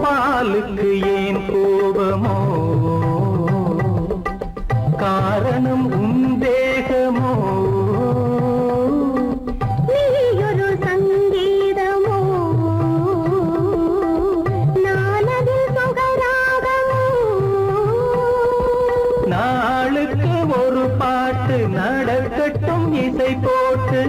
பாலுக்கு ஏன் கோபமோ காரணம் உந்தேகமோ நீயொரு சங்கீதமோ நானது சுகராகமோ நாளுக்கு ஒரு பாட்டு நடக்கட்டும் இசை போட்டு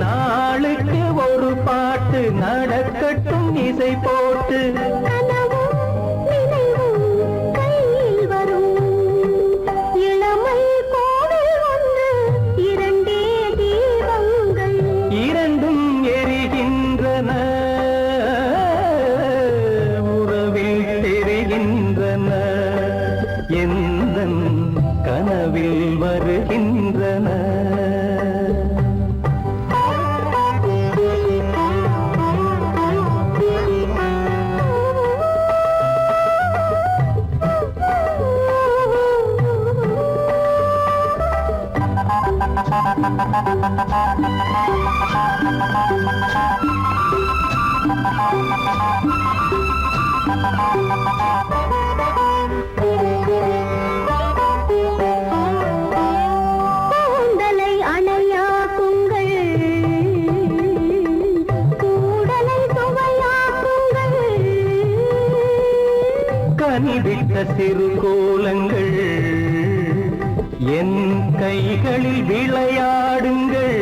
நாளுக்கு ஒரு பாட்டு நடக்கட்டும் இசை போட்டு கனவும் நினைவும் கையில் வரும் இளமை கோவில் ஒன்று இரண்டே தீபங்கள் இரண்டும் எரிகின்றன உறவில் தெரிகின்றன எந்தன் கனவில் வருகின்றன கூந்தலை அணையாக்குங்கள் கூடலை சுவையாக்குங்கள் கனிவிட்ட சிறு கோலங்கள் என் கைகளில் விளையாடுங்கள்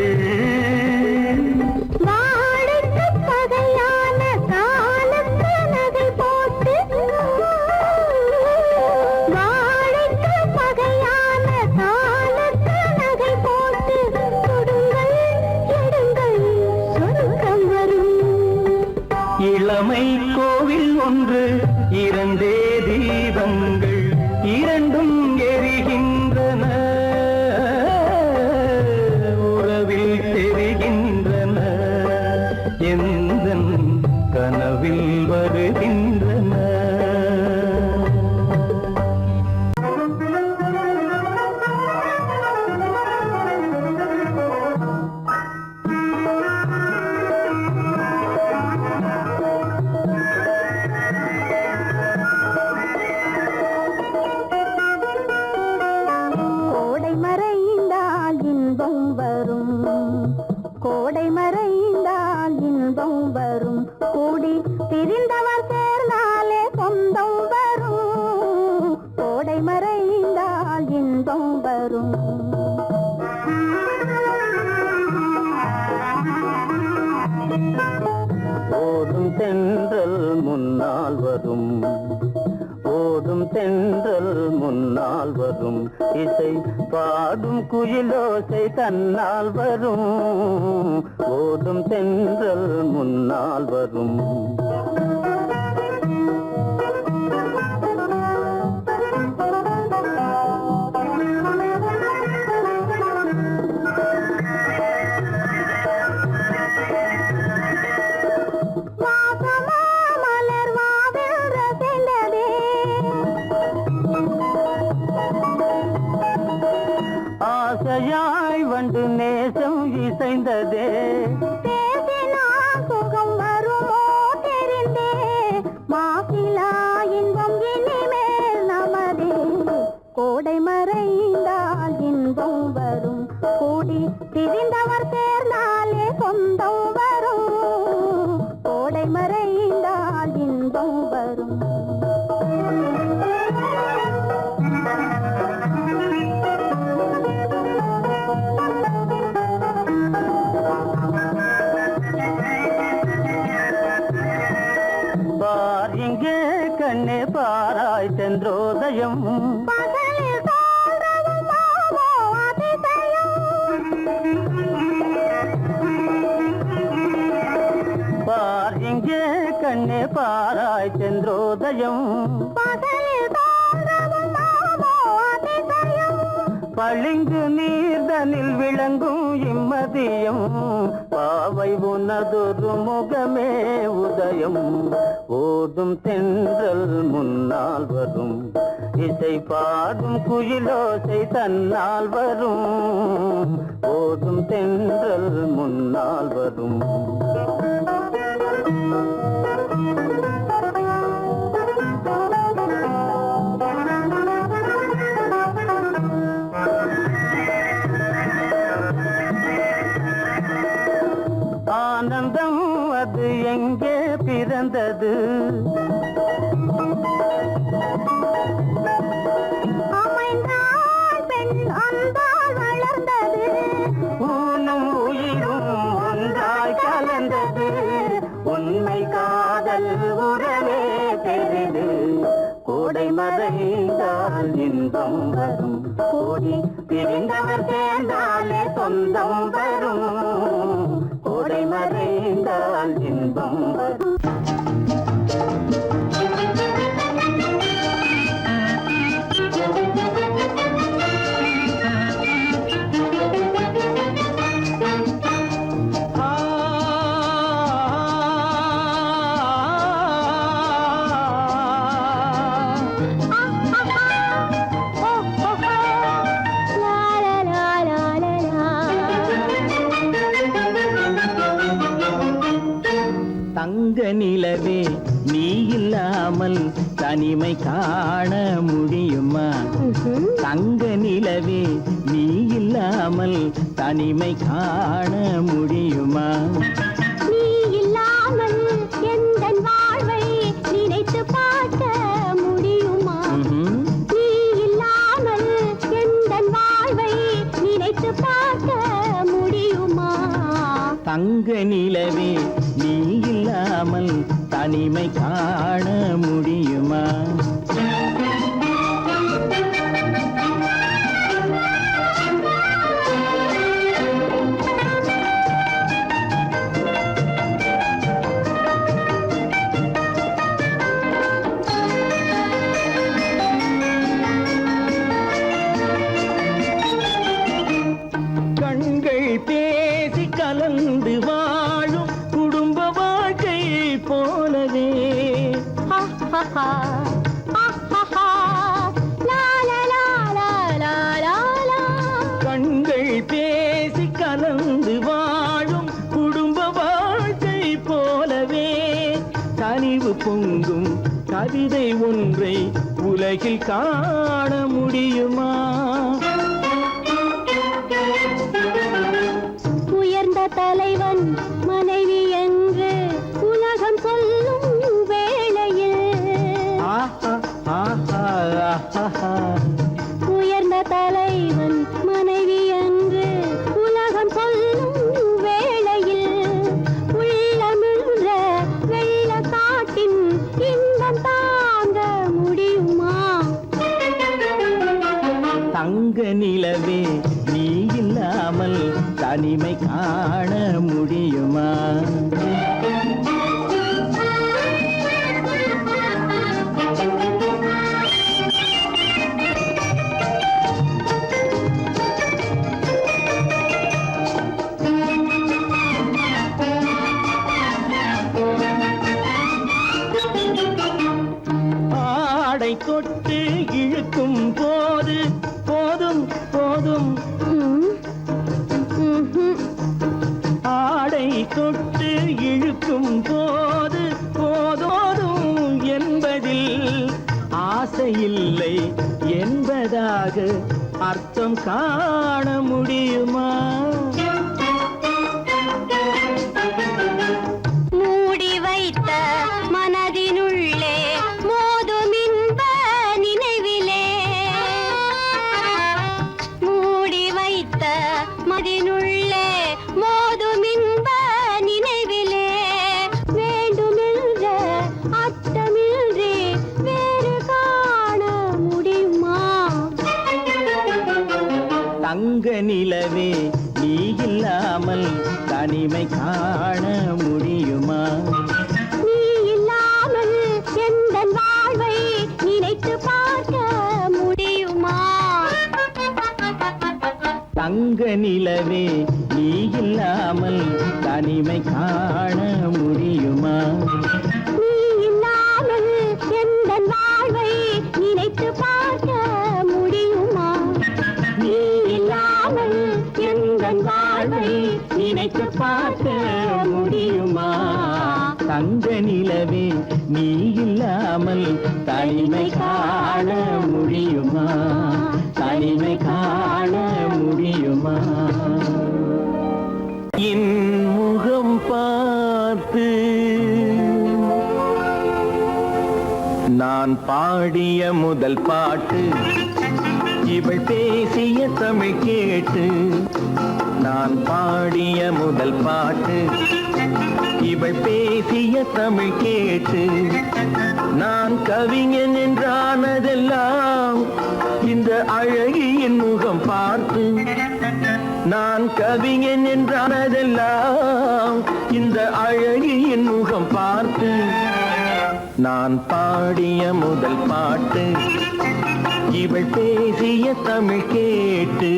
வாழைக்கு பகையான காலத்து நகை போட்டு வாழைக்கு பகையான காலத்து நகை போட்டு கொடுங்கள் எடுங்கள் சொர்க்கம் வரும் இளமை கோவில் ஒன்று இரண்டே தீபங்கள் இரண்டும் எரிகின்றன உறவில் தெரிகின்றன எந்தன் கனவில் வருகின்றன கோடை மறைந்தால் இன்பம் வரும் கோடை மறைந்தால் இன்பம் வரும் கூடி பிரிந்தவர் சேர்ந்தாலே சொந்தம் வரும் கோடை மறைந்தால் இன்பம் வரும் ஓடும் தென்றல் முன்னால் வரும் ஓடும் தென்றல் முன்னால் வரும் இசை பாடும் குயிலோசை தன்னால் வரும் ஓடும் தென்றல் முன்னால் வரும் வாசமா மலர் வாவில் ரசிந்ததே ஆசையாய் வந்து நேசம் இசைந்ததே பேசினால் சுகம் வரும் கண்ணே பாராய் சென்றோதயம் பகலில் தோன்றவும் மாமோ அதிசயம் பார் இங்கே கண்ணே பாராய் சென்றோதயம் பகலில் தோன்றவும் மாமோ அதிசயம் பளிங்கு நீர்தனில் விளங்கும் இம்மதியம் பாவை உனதொரு முகமே உதயம் ஓடும் தென்றல் முன்னால் வரும் இசை பாடும் குயிலோசை தன்னால் வரும் ஓடும் தென்றல் முன்னால் வரும் ஆனந்தம் அது எங்கே பிறந்தது அமைந்தாள் பெண் அன்பால் வளர்ந்தது ஊனும் உயிரும் ஒன்றாய் கலந்தது உண்மை காதல் உறவே பெரிது கோடை மறைந்தால் இன்பம் வரும் கோடி பிரிந்தவர் சேர்ந்தாலே சொந்தம் வரும் கோடை மறைந்தால் இன்பம் வரும் தங்க நிலவே நீ இல்லாமல் தனிமை காண முடியுமா தங்க நிலவே நீ இல்லாமல் தனிமை காண முடியுமா நீ இல்லாமல் எந்தன் வாழ்வை நினைத்து பார்க்க முடியுமா நீ இல்லாமல் எந்தன் வாழ்வை நினைத்து பார்க்க முடியுமா தங்க நிலவே நீ இல்லாமல் தனிமை காண முடியுமா கண்கள் பேசி கலந்து வாழும் குடும்ப வாழ்க்கை போலவே கண்கள் பேசி கலந்து வாழும் குடும்ப வாழ்க்கை போலவே கனிவு பொங்கும் கவிதை ஒன்றை உலகில் காண முடியுமா உயர்ந்த தலைவன் மனைவி என்று உலகம் சொல்லும் வேளையில் உயர்ந்த தலைவன் மனைவி என்று உலகம் சொல்லும் வேளையில் உள்ளமிழ்ற வெள்ள காட்டின் இன்பம் தாங்க முடியுமா தங்க நிலவே நீ இல்லாமல் தனிமை காண முடியுமா ஆடை தொட்டு இழுக்கும் போது போதும் போதும் ஆடை தொட்டு இழுக்கும் போது போதோதும் என்பதில் ஆசையில்லை என்பதாக அர்த்தம் காண முடியுமா மூடி வைத்த மனதினுள்ளே மோதும் இன்ப நினைவிலே மூடி வைத்த மதினுள்ளே மோதும் இன்ப நினைவிலே வேண்டுமென்ற அர்த்தமின்றி தங்க நிலவே நீ இல்லாமல் தனிமை காண முடியுமா? நீ இல்லாமல் எந்தன் வாழ்வை நினைத்து பார்க்க முடியுமா? தங்க நிலவே நீ இல்லாமல் தனிமை காண முடியுமா? நீ இல்லாமல் எந்தன் வாழ்வை நினைத்து பார்க்க முடியுமா? நீ இல்லாமல் எந்தன் வாழ்வை நினைத்து பார்க்க முடியுமா? தங்க நிலவே நீ இல்லாமல் தனிமை காண முடியுமா? தனிமை காண முடியுமா? என் முகம் பார்த்து நான் பாடிய முதல் பாட்டு, இவள் பேசிய தமிழ் கேட்டு. நான் பாடிய முதல் பாட்டு, இவள் பேசிய தமிழ் கேட்டு. நான் கவிஞன் என்றானதெல்லாம் இந்த அழகியின் முகம் பார்த்து. நான் கவிஞன் என்றானதெல்லாம் இந்த அழகியின் முகம் பார்த்து. நான் பாடிய முதல் பாட்டு, இவள் பேசிய தமிழ் கேட்டு.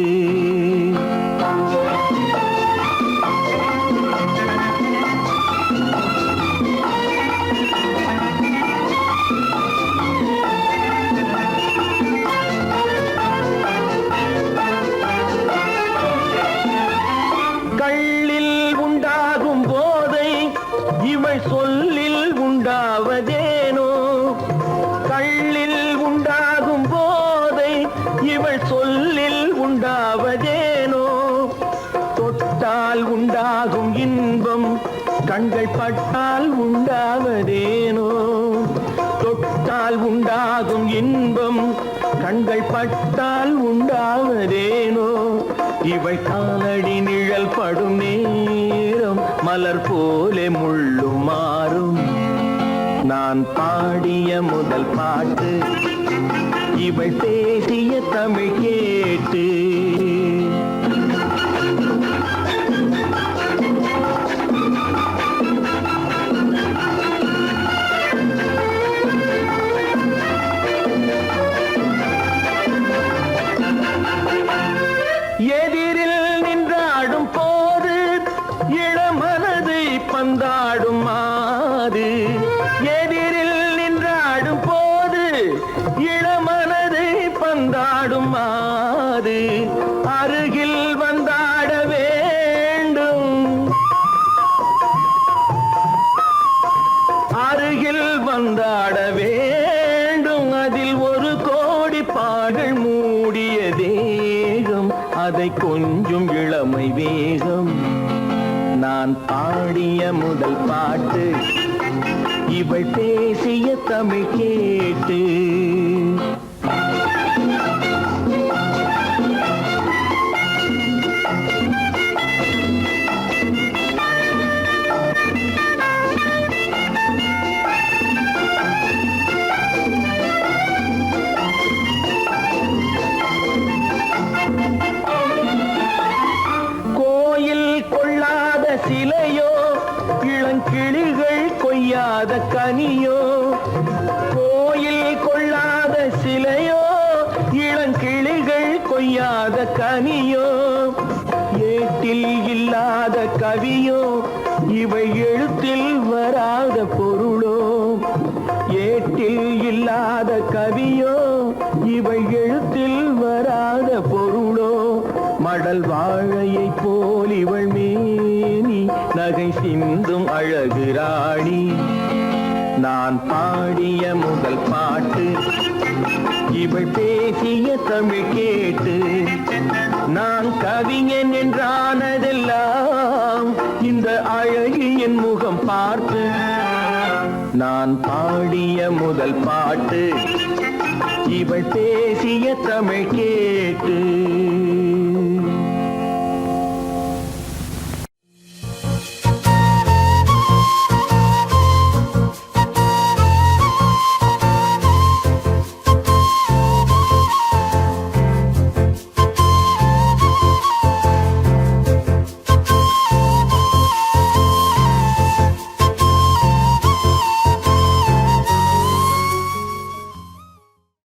கள்ளில் உண்டாகும் போதை இவள் சொல்லில் உண்டாவதேனோ? கள்ளில் உண்டாகும் போதை இவள் சொல்லில் உண்டாவதேனோ? தொட்டால் உண்டாகும் இன்பம் கண்கள் பட்டால் உண்டாவதேனோ? தொட்டால் உண்டாகும் இன்பம் கண்கள் பட்டால் உண்டாவதேனோ? இவள் காலடி நிழல் படும் நேரம் மலர் போலே முள்ளும் மாறும். நான் பாடிய முதல் பாட்டு, இவள் பேசிய தமிழ் கேட்டு. எதிரில் நின்றாடும் போது இளமனதை பந்தாடும் மாது. எதிரில் நின்றாடும் போது இளமனதை பந்தாடும் மாது. அருகில் வந்தாட வேண்டும், அருகில் வந்தாட வேண்டும். அதில் ஒரு கோடி பாடல் மூடிய தேகம், அதை கொஞ்சம் இளமை வேகம். நான் பாடிய முதல் பாட்டு, இவள் பேசிய தமிழ் கேட்டு. சிலையோ இளங்கிளிகள் கொய்யாத கனியோ? கோயில் கொள்ளாத சிலையோ இளங்கிளிகள் கொய்யாத கனியோ? ஏட்டில் இல்லாத கவியோ இவை எழுத்தில் வராத பொருளோ? ஏட்டில் இல்லாத கவியோ இவை எழுத்தில் வராத பொருளோ? மடல் வாழையை போல் இவள் மேனி நகை சிந்தும் அழகு ராணி. நான் பாடிய முதல் பாட்டு, இவள் பேசிய தமிழ் கேட்டு. நான் கவிஞன் என்றானதெல்லாம் இந்த அழகியின் முகம் பார்த்து. நான் பாடிய முதல் பாட்டு, இவள் பேசிய தமிழ் கேட்டு.